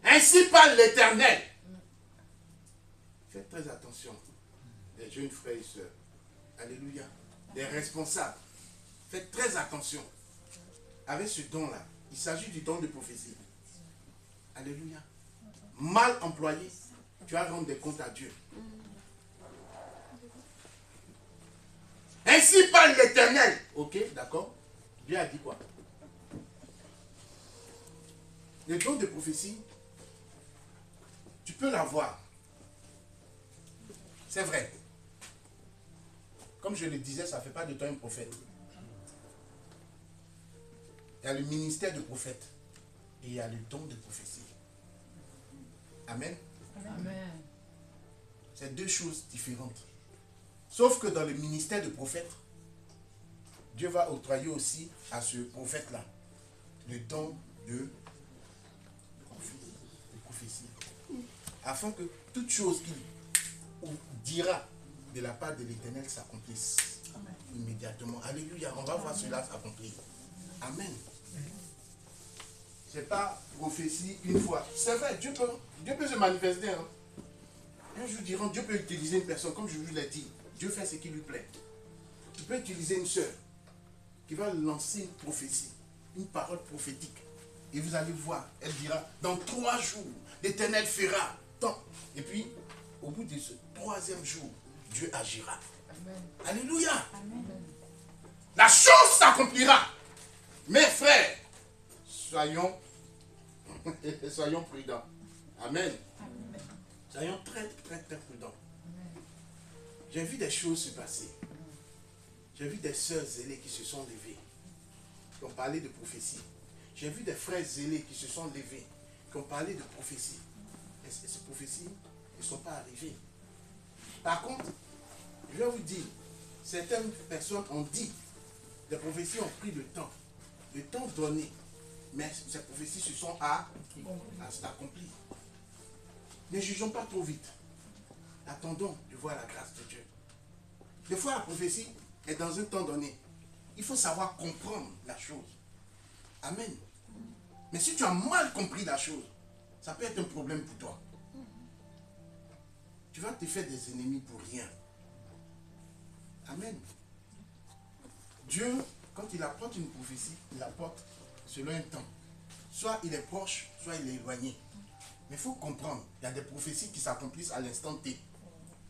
ainsi parle l'Éternel. Faites très attention, les jeunes frères et sœurs. Alléluia. Les responsables. Faites très attention. Avec ce don-là, il s'agit du don de prophétie. Alléluia. Mal employé, tu vas rendre des comptes à Dieu. Ainsi parle l'Éternel. Ok, d'accord. Dieu a dit quoi? Le don de prophétie, tu peux l'avoir. C'est vrai. Comme je le disais, ça ne fait pas de toi un prophète. Il y a le ministère de prophète et il y a le don de prophétie. Amen. Amen. C'est deux choses différentes. Sauf que dans le ministère de prophète, Dieu va octroyer aussi à ce prophète-là le don de prophétie. Afin que toute chose qu'il dira de la part de l'Éternel s'accomplisse immédiatement. Alléluia. On va voir cela s'accomplir. Amen. C'est pas prophétie une fois. C'est vrai, Dieu peut se manifester. Hein. Un jour diront, Dieu peut utiliser une personne, comme je vous l'ai dit. Dieu fait ce qui lui plaît. Il peut utiliser une sœur qui va lancer une prophétie, une parole prophétique. Et vous allez voir, elle dira, dans 3 jours, l'Éternel fera tant. Et puis, au bout de ce 3e jour, Dieu agira. Amen. Alléluia. Amen. La chose s'accomplira. Mes frères, soyons prudents. Amen. Amen. Soyons très, très, très prudents. J'ai vu des choses se passer. J'ai vu des sœurs zélées qui se sont levées, qui ont parlé de prophétie. J'ai vu des frères zélés qui se sont levés, qui ont parlé de prophétie. Et ces prophéties ne sont pas arrivées. Par contre, je vais vous dire, certaines personnes ont dit, des prophéties ont pris le temps donné, mais ces prophéties se sont accomplies. Ne jugeons pas trop vite. Attendons de voir la grâce de Dieu. Des fois, la prophétie est dans un temps donné. Il faut savoir comprendre la chose. Amen. Mais si tu as mal compris la chose, ça peut être un problème pour toi. Tu vas te faire des ennemis pour rien. Amen. Dieu, quand il apporte une prophétie, il apporte selon un temps. Soit il est proche, soit il est éloigné. Mais il faut comprendre, il y a des prophéties qui s'accomplissent à l'instant T.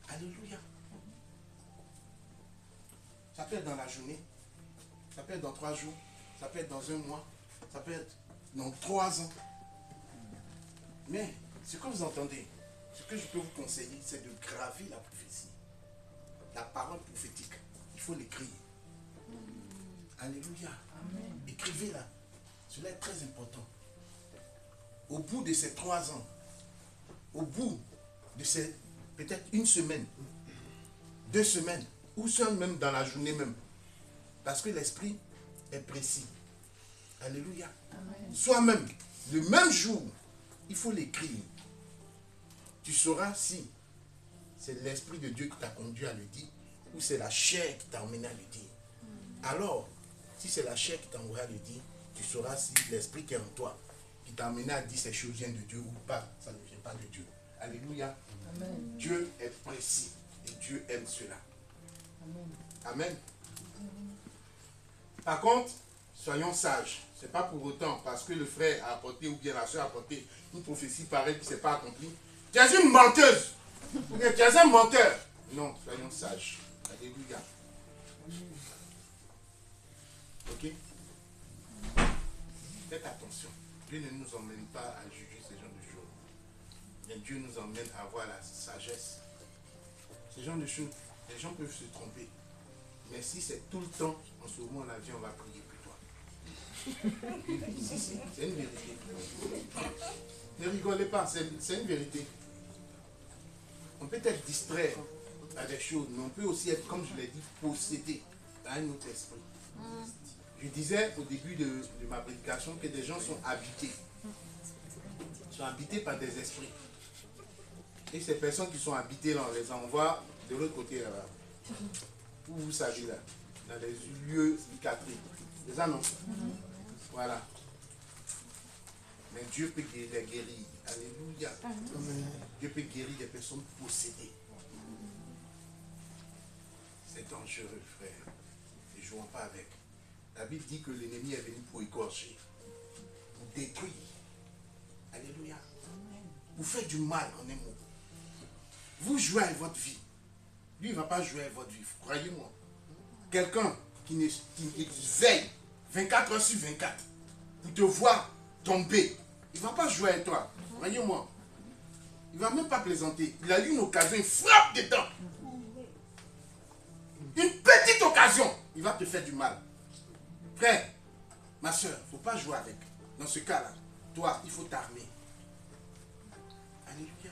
Alléluia. Ça peut être dans la journée, ça peut être dans 3 jours, ça peut être dans un mois, ça peut être dans 3 ans. Mais ce que vous entendez, ce que je peux vous conseiller, c'est de graver la prophétie. La parole prophétique, il faut l'écrire. Alléluia. Amen. Écrivez-la. Cela est très important. Au bout de ces 3 ans, au bout de ces peut-être 1 semaine, 2 semaines, ou seul même dans la journée même. Parce que l'esprit est précis. Alléluia. Amen. Soi-même, le même jour, il faut l'écrire. Tu sauras si c'est l'esprit de Dieu qui t'a conduit à le dire ou c'est la chair qui t'a emmené à le dire. Alors, si c'est la chair qui t'a envoyé à le dire, tu sauras si l'esprit qui est en toi, qui t'a amené à dire ces choses viennent de Dieu ou pas, ça ne vient pas de Dieu. Alléluia. Amen. Dieu est précis et Dieu aime cela. Amen. Amen. Par contre, soyons sages. Ce n'est pas pour autant parce que le frère a apporté ou bien la soeur a apporté une prophétie pareille qui ne s'est pas accomplie. Tu es une menteuse. Ou bien tu es un menteur. Non, soyons sages. Alléluia. Ok? Faites attention. Dieu ne nous emmène pas à juger ces genres de choses. Mais Dieu nous emmène à avoir la sagesse. Ces genres de choses, les gens peuvent se tromper. Mais si c'est tout le temps, en ce moment, la vie, on va prier pour toi. Si, c'est une vérité. Ne rigolez pas, c'est une vérité. On peut être distrait à des choses, mais on peut aussi être, comme je l'ai dit, possédé par un autre esprit. Je disais au début de ma prédication que des gens sont habités. Ils sont habités par des esprits. Et ces personnes qui sont habitées là, on les envoie de l'autre côté là-bas. Où vous savez là, dans des lieux psychiatriques. C'est ça non? Voilà. Mais Dieu peut les guérir. Alléluia. Dieu peut guérir des personnes possédées. C'est dangereux, frère. Ne jouons pas avec. La Bible dit que l'ennemi est venu pour égorger, pour détruire. Alléluia. Vous faites du mal en un mot. Vous jouez avec votre vie. Lui, il ne va pas jouer avec votre vie. Croyez-moi. Quelqu'un qui veille 24 heures sur 24 pour te voir tomber, il ne va pas jouer avec toi. Croyez-moi. Il ne va même pas plaisanter. Il a eu une occasion, il frappe dedans. Une petite occasion, il va te faire du mal. Frère, ma soeur, il ne faut pas jouer avec. Dans ce cas-là, toi, il faut t'armer. Alléluia.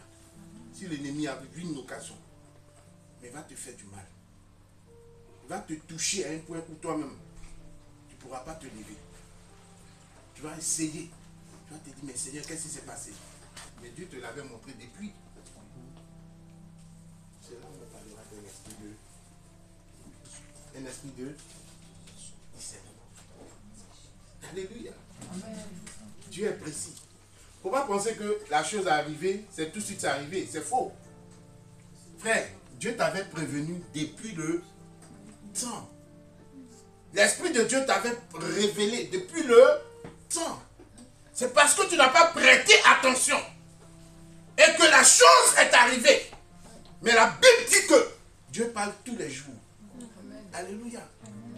Si l'ennemi a eu une occasion, mais il va te faire du mal. Il va te toucher à un point où toi-même, tu ne pourras pas te lever. Tu vas essayer. Tu vas te dire, mais Seigneur, qu'est-ce qui s'est passé? Mais Dieu te l'avait montré depuis. C'est là où on parlera d'un esprit de... Un esprit de discernement. Alléluia. Amen. Dieu est précis. Il ne faut pas penser que la chose est arrivée, c'est tout de suite arrivé. C'est faux. Frère, Dieu t'avait prévenu depuis le temps. L'Esprit de Dieu t'avait révélé depuis le temps. C'est parce que tu n'as pas prêté attention et que la chose est arrivée. Mais la Bible dit que Dieu parle tous les jours. Alléluia.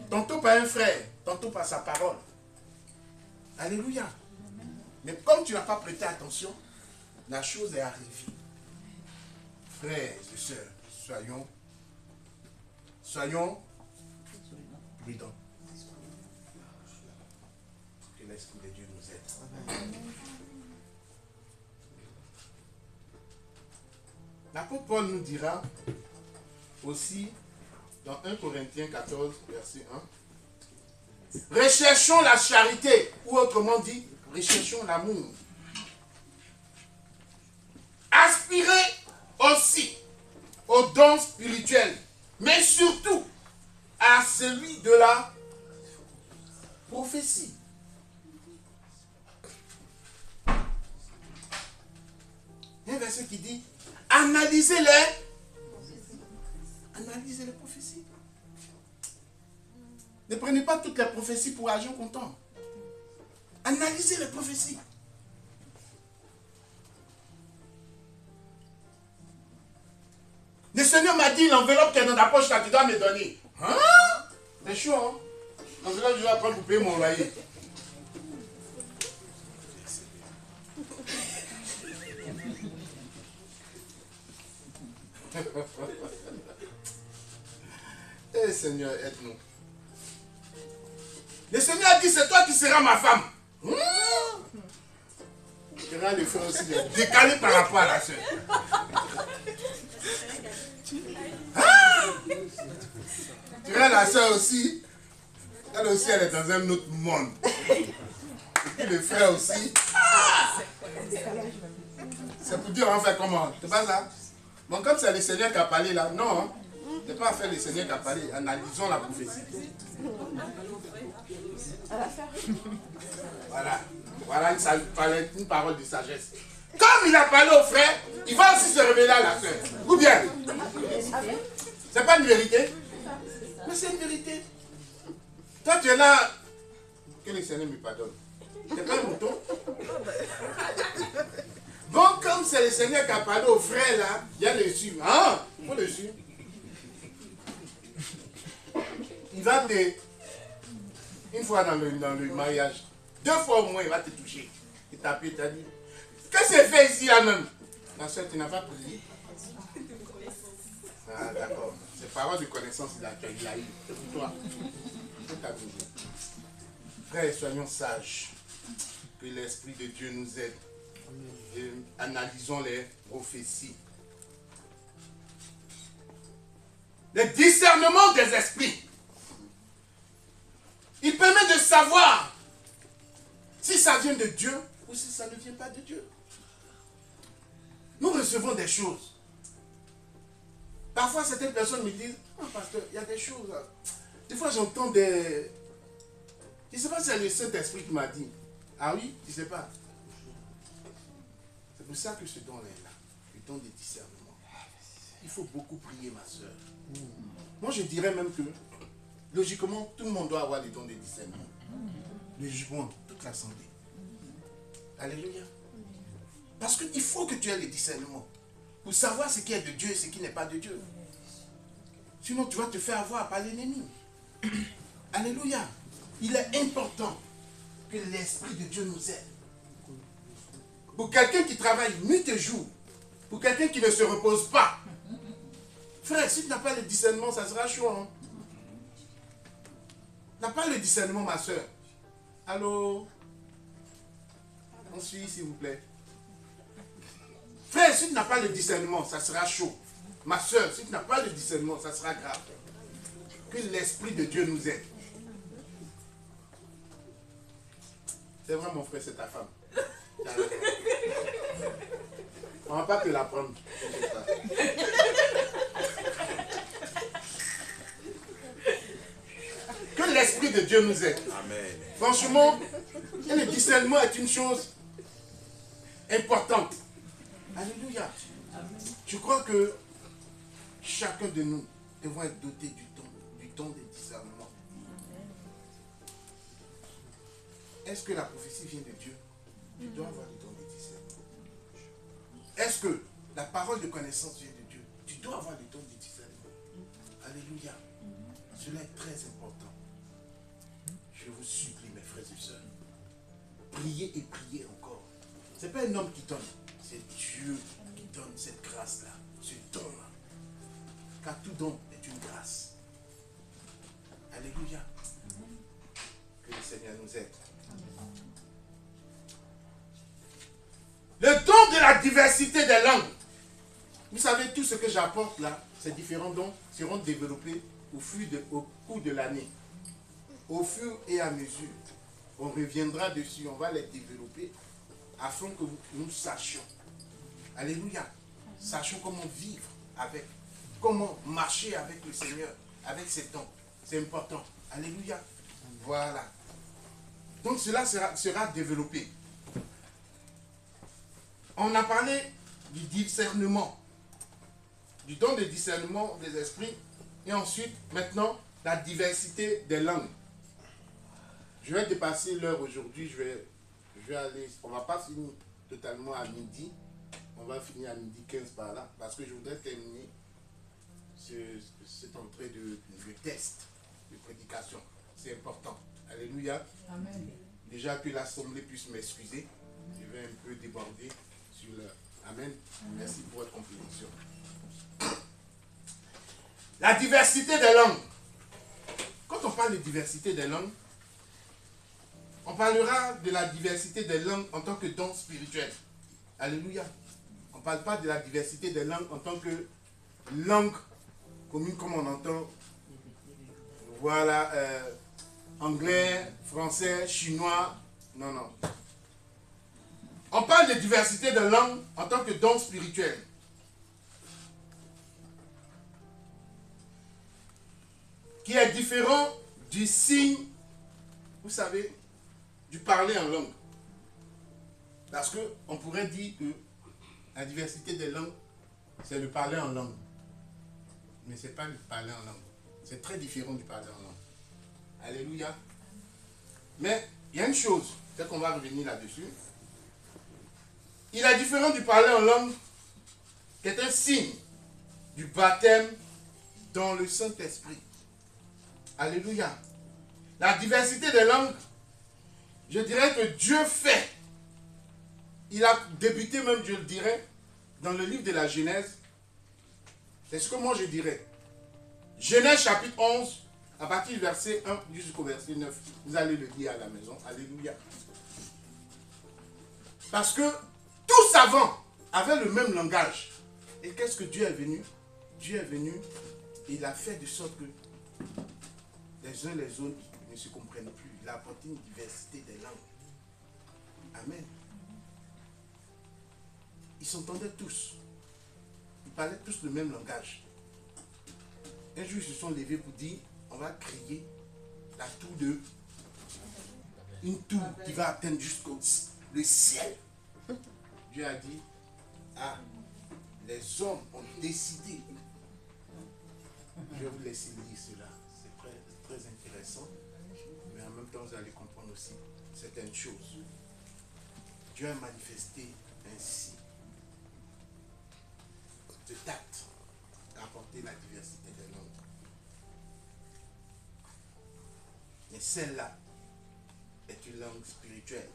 Tantôt par un frère, tantôt par sa parole. Alléluia. Mais comme tu n'as pas prêté attention, la chose est arrivée. Frères et sœurs, soyons prudents. Que l'Esprit de Dieu nous aide. L'apôtre Paul nous dira aussi dans 1 Corinthiens 14, verset 1, recherchons la charité, ou autrement dit, recherchons l'amour. Aspirez aussi aux dons spirituels, mais surtout à celui de la prophétie. Il y a un verset qui dit, analysez les prophéties. Ne prenez pas toutes les prophéties pour agir comptant. Analysez les prophéties. Le Seigneur m'a dit, l'enveloppe qui est dans ta poche, là, tu dois me donner. Hein? C'est chaud, hein? L'enveloppe, je vais prendre pour payer mon loyer. Eh Seigneur, aide-nous. Le Seigneur a dit, c'est toi qui seras ma femme. Tu verras le frère aussi décalé par rapport à la soeur. Tu verras la soeur aussi. Elle aussi, elle est dans un autre monde. Et puis le frère aussi. C'est pour dire, on fait comment? C'est pas ça? Bon, comme c'est le Seigneur qui a parlé là, non. Hein? Ce n'est pas à faire le Seigneur qui a parlé. Analysons la prophétie. Voilà. Voilà une parole de sagesse. Comme il a parlé au frère, il va aussi se révéler à la soeur. Ou bien? C'est pas une vérité? Mais c'est une vérité. Toi, tu es là. Que le Seigneur me pardonne. C'est pas un mouton? Bon, comme c'est le Seigneur qui a parlé au frère là, il y a le suivre. Ah, il faut le suivre. Il va te... Une fois dans le mariage, 2 fois au moins, il va te toucher. Il t'a appelé, il t'a dit, qu'est-ce que c'est fait ici là même? Ma soeur, tu n'as pas prié? Ah, d'accord. C'est parole de connaissance qu'il a eu. C'est pour toi. C'est ta vie. Frères, soyons sages. Que l'Esprit de Dieu nous aide. Et analysons les prophéties. Le discernement des esprits. Il permet de savoir si ça vient de Dieu ou si ça ne vient pas de Dieu. Nous recevons des choses. Parfois, certaines personnes me disent, oh, pasteur, il y a des choses. Des fois, j'entends des... Je ne sais pas si c'est le Saint-Esprit qui m'a dit. Ah oui, tu ne sais pas. C'est pour ça que ce don-là est là. Le don de discernement. Il faut beaucoup prier, ma soeur. Moi, je dirais même que, logiquement, tout le monde doit avoir le don de discernement. Logiquement, toute l'assemblée. Alléluia. Parce qu'il faut que tu aies le discernement. Pour savoir ce qui est de Dieu et ce qui n'est pas de Dieu. Sinon, tu vas te faire avoir par l'ennemi. Alléluia. Il est important que l'Esprit de Dieu nous aide. Pour quelqu'un qui travaille nuit et jour, pour quelqu'un qui ne se repose pas, frère, si tu n'as pas le discernement, ça sera chaud. Hein? Tu n'as pas le discernement, ma soeur. Allô? On suit, s'il vous plaît. Frère, si tu n'as pas le discernement, ça sera chaud. Ma soeur, si tu n'as pas le discernement, ça sera grave. Que l'Esprit de Dieu nous aide. C'est vrai, mon frère, c'est ta femme. On ne va pas te la prendre. Que l'Esprit de Dieu nous aide. Amen. Franchement, le discernement est une chose importante. Alléluia. Je crois que chacun de nous devons être doté du don de discernement. Est-ce que la prophétie vient de Dieu? Tu dois avoir le don de discernement. Est-ce que la parole de connaissance vient de Dieu? Tu dois avoir le don de discernement. Alléluia. Cela est très important. Je vous supplie, mes frères et sœurs, priez et priez encore. Ce n'est pas un homme qui donne, c'est Dieu qui donne cette grâce-là, ce don-là. Car tout don est une grâce. Alléluia. Que le Seigneur nous aide. Le don de la diversité des langues. Vous savez, tout ce que j'apporte là, ces différents dons seront développés au cours de l'année. Au fur et à mesure, on reviendra dessus, on va les développer afin que nous sachions. Alléluia. Sachons comment vivre avec, comment marcher avec le Seigneur, avec ses dons. C'est important. Alléluia. Voilà. Donc cela sera développé. On a parlé du discernement, du don de discernement des esprits, et ensuite, maintenant, la diversité des langues. Je vais dépasser l'heure aujourd'hui, je vais aller, on ne va pas finir totalement à midi, on va finir à midi 15 par là, parce que je voudrais terminer cette entrée de test, de prédication. C'est important. Alléluia. Amen. Déjà que l'assemblée puisse m'excuser, je vais un peu déborder sur le... Amen. Merci pour votre compréhension. La diversité des langues. Quand on parle de diversité des langues, on parlera de la diversité des langues en tant que don spirituel. Alléluia. On ne parle pas de la diversité des langues en tant que langue commune comme on entend. Voilà, anglais, français, chinois. Non, non. On parle de diversité de langues en tant que don spirituel. Qui est différent du signe, vous savez, du parler en langue. Parce qu'on pourrait dire que la diversité des langues, c'est le parler en langue. Mais ce n'est pas le parler en langue. C'est très différent du parler en langue. Alléluia. Mais il y a une chose, peut-être qu'on va revenir là-dessus. Il est différent du parler en langue, qui est un signe du baptême dans le Saint-Esprit. Alléluia. La diversité des langues, je dirais que Dieu fait. Il a débuté même, je le dirais, dans le livre de la Genèse. C'est ce que moi je dirais. Genèse chapitre 11, à partir du verset 1 jusqu'au verset 9. Vous allez le lire à la maison. Alléluia. Parce que tous avant avaient le même langage. Et qu'est-ce que Dieu est venu? Dieu est venu et il a fait de sorte que les uns les autres ne se comprennent plus. Il a apporté une diversité des langues. Amen. Ils s'entendaient tous. Ils parlaient tous le même langage. Un jour, ils se sont levés pour dire, on va créer la tour de... Une tour qui va atteindre jusqu'au ciel. Dieu a dit, ah, les hommes ont décidé. Je vais vous laisser lire cela. C'est très, très intéressant. Mais en même temps, vous allez comprendre aussi certaines choses. Dieu a manifesté ainsi ce tact à apporter la diversité des langues. Mais celle-là est une langue spirituelle.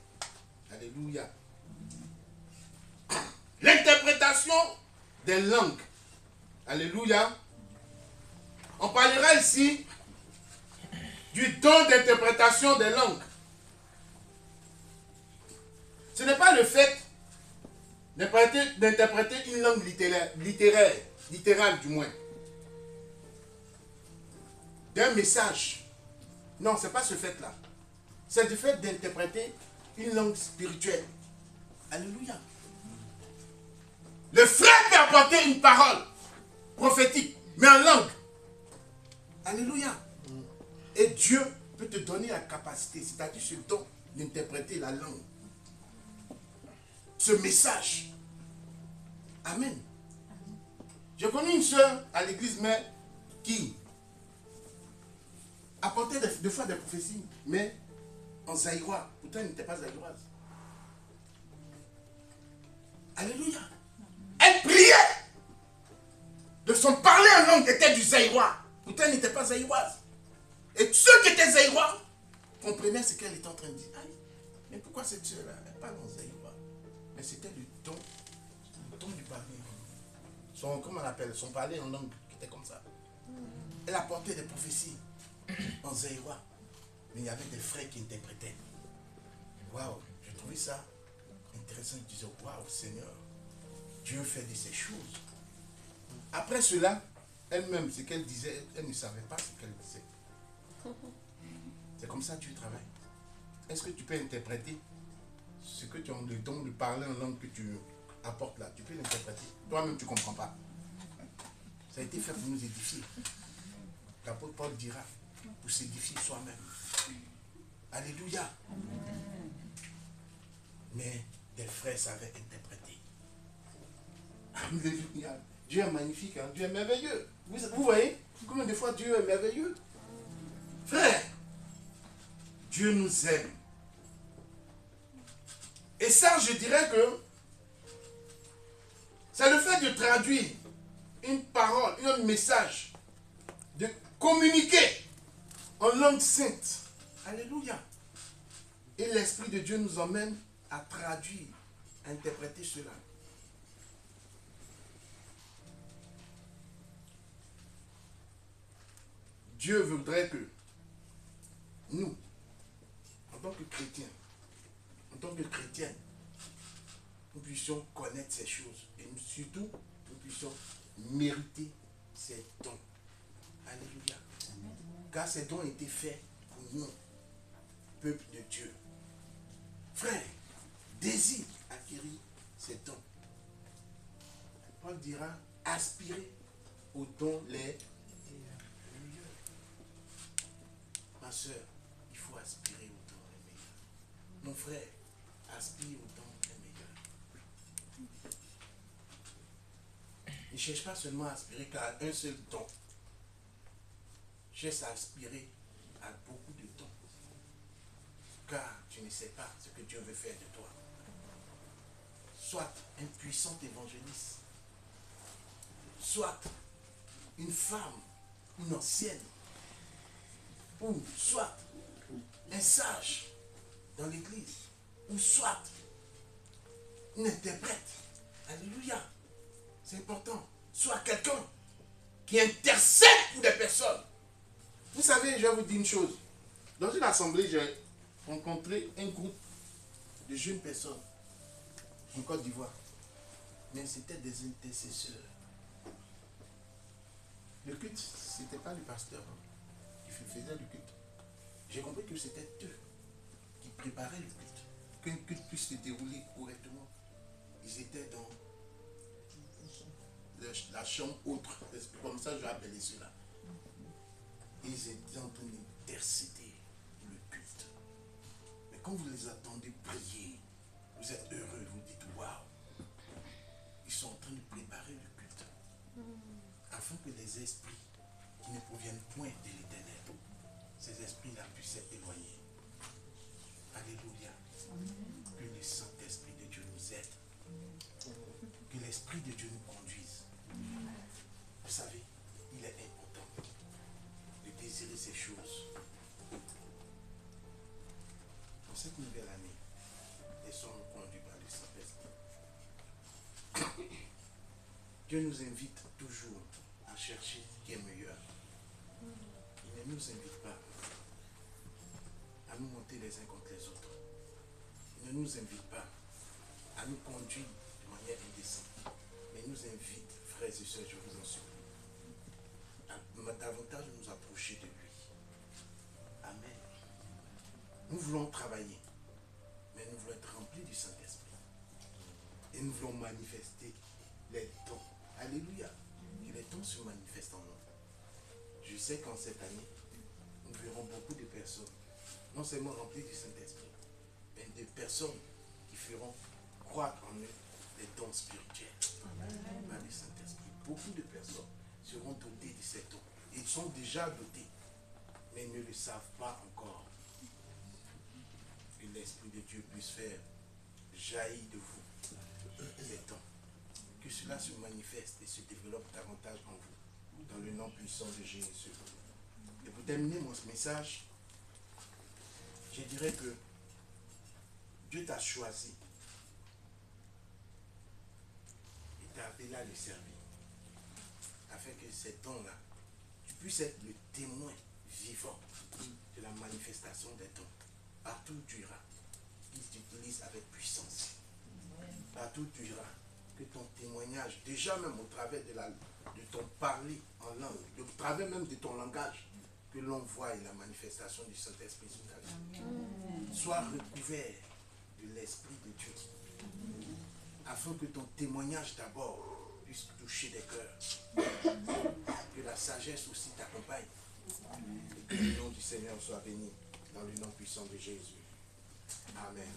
Alléluia. L'interprétation des langues. Alléluia. On parlera ici du don d'interprétation des langues. Ce n'est pas le fait d'interpréter une langue littérale du moins, d'un message. Non, ce n'est pas ce fait-là. C'est le fait d'interpréter une langue spirituelle. Alléluia. Le frère peut apporter une parole prophétique, mais en langue. Alléluia. Et Dieu peut te donner la capacité, c'est-à-dire ce don d'interpréter la langue. Ce message. Amen. J'ai connu une soeur à l'église, mais qui apportait des fois des prophéties, mais en zaïrois. Pourtant, elle n'était pas zaïroise. Alléluia. Elle priait. De son parler en langue était du zaïrois. Pourtant, elle n'était pas zaïroise. Et ceux qui étaient zaïrois comprenaient ce qu'elle était en train de dire. Aïe, mais pourquoi cette soeur-là, elle parle en zaïrois? Mais c'était le don du parler. Comment on appelle? Son parler en langue qui était comme ça. Elle apportait des prophéties en zaïrois. Mais il y avait des frères qui interprétaient. Waouh, j'ai trouvé ça intéressant. Je disais, waouh, Seigneur, Dieu fait de ces choses. Après cela, elle-même, ce qu'elle disait, elle ne savait pas ce qu'elle disait. C'est comme ça que tu travailles. Est-ce que tu peux interpréter ce que tu as le don de parler en langue que tu apportes là? Tu peux l'interpréter. Toi-même, tu ne comprends pas. Ça a été fait pour nous édifier. L'apôtre Paul dira, pour s'édifier soi-même. Alléluia. Mais des frères savaient interpréter. Alléluia. Dieu est magnifique, hein? Dieu est merveilleux. Vous voyez combien de fois Dieu est merveilleux? Frère, Dieu nous aime. Et ça, je dirais que c'est le fait de traduire une parole, un message, de communiquer en langue sainte. Alléluia. Et l'Esprit de Dieu nous emmène à traduire, à interpréter cela. Dieu voudrait que nous, en tant que chrétiens, en tant que chrétiennes, nous puissions connaître ces choses. Et surtout, nous puissions mériter ces dons. Alléluia. Car ces dons ont été faits pour nous, peuple de Dieu. Frère, désire acquérir ces dons. Paul dira, aspirez aux dons les meilleurs. Ma soeur, il faut aspirer aux dons les meilleurs. Mon frère, aspire aux dons les meilleurs. Ne cherche pas seulement à aspirer qu'à un seul don. Cherche à aspirer à beaucoup de dons. Car tu ne sais pas ce que Dieu veut faire de toi. Soit un puissant évangéliste, soit une femme, une ancienne, ou soit un sage dans l'église, ou soit une interprète. Alléluia. C'est important. Soit quelqu'un qui intercède pour des personnes. Vous savez, je vais vous dire une chose. Dans une assemblée, j'ai rencontré un groupe de jeunes personnes en Côte d'Ivoire. Mais c'était des intercesseurs. Le culte, ce n'était pas le pasteur qui faisait le culte. J'ai compris que c'était eux qui préparaient le culte. Qu'un culte puisse se dérouler correctement. Ils étaient dans la chambre autre, comme ça je vais appeler cela. Ils étaient en train d'intercéder pour le culte. Mais quand vous les attendez prier, vous êtes heureux, vous dites waouh. Ils sont en train de préparer le culte. Afin que les esprits qui ne proviennent point de l'Éternel, ces esprits-là puissent être éloignés. Alléluia. Que le Saint-Esprit de Dieu nous aide. Que l'Esprit de Dieu nous conduise. Vous savez, il est important de désirer ces choses. Dans cette nouvelle année, laissons-nous conduire par le Saint-Esprit. Dieu nous invite toujours à chercher ce qui est meilleur. Il ne nous invite pas à nous monter les uns contre les autres. Il ne nous invite pas à nous conduire de manière indécente. Mais il nous invite, frères et sœurs, je vous en supplie, à davantage nous approcher de lui. Amen. Nous voulons travailler, mais nous voulons être remplis du Saint-Esprit. Et nous voulons manifester les dons. Alléluia. Que les dons se manifestent en nous. Je sais qu'en cette année, nous verrons beaucoup de personnes, non seulement remplies du Saint-Esprit, mais des personnes qui feront croître en eux les dons spirituels. Par le Saint-Esprit. Beaucoup de personnes seront dotées de ces dons. Ils sont déjà dotés, mais ils ne le savent pas encore. Que l'Esprit de Dieu puisse faire jaillir de vous les dons. Que cela se manifeste et se développe davantage en vous. Dans le nom puissant de Jésus. Et pour terminer mon message, je dirais que Dieu t'a choisi et t'a appelé à le servir. Afin que ces dons-là, tu puisses être le témoin vivant de la manifestation des dons. Partout où tu iras, qu'il t'utilise avec puissance. Partout où tu iras, que ton témoignage, déjà même au travers de ton parler en langue, au travers même de ton langage, que l'on voie la manifestation du Saint-Esprit sur ta vie. Sois recouvert de l'Esprit de Dieu, afin que ton témoignage d'abord puisse toucher des cœurs, que la sagesse aussi t'accompagne, et que le nom du Seigneur soit béni dans le nom puissant de Jésus. Amen.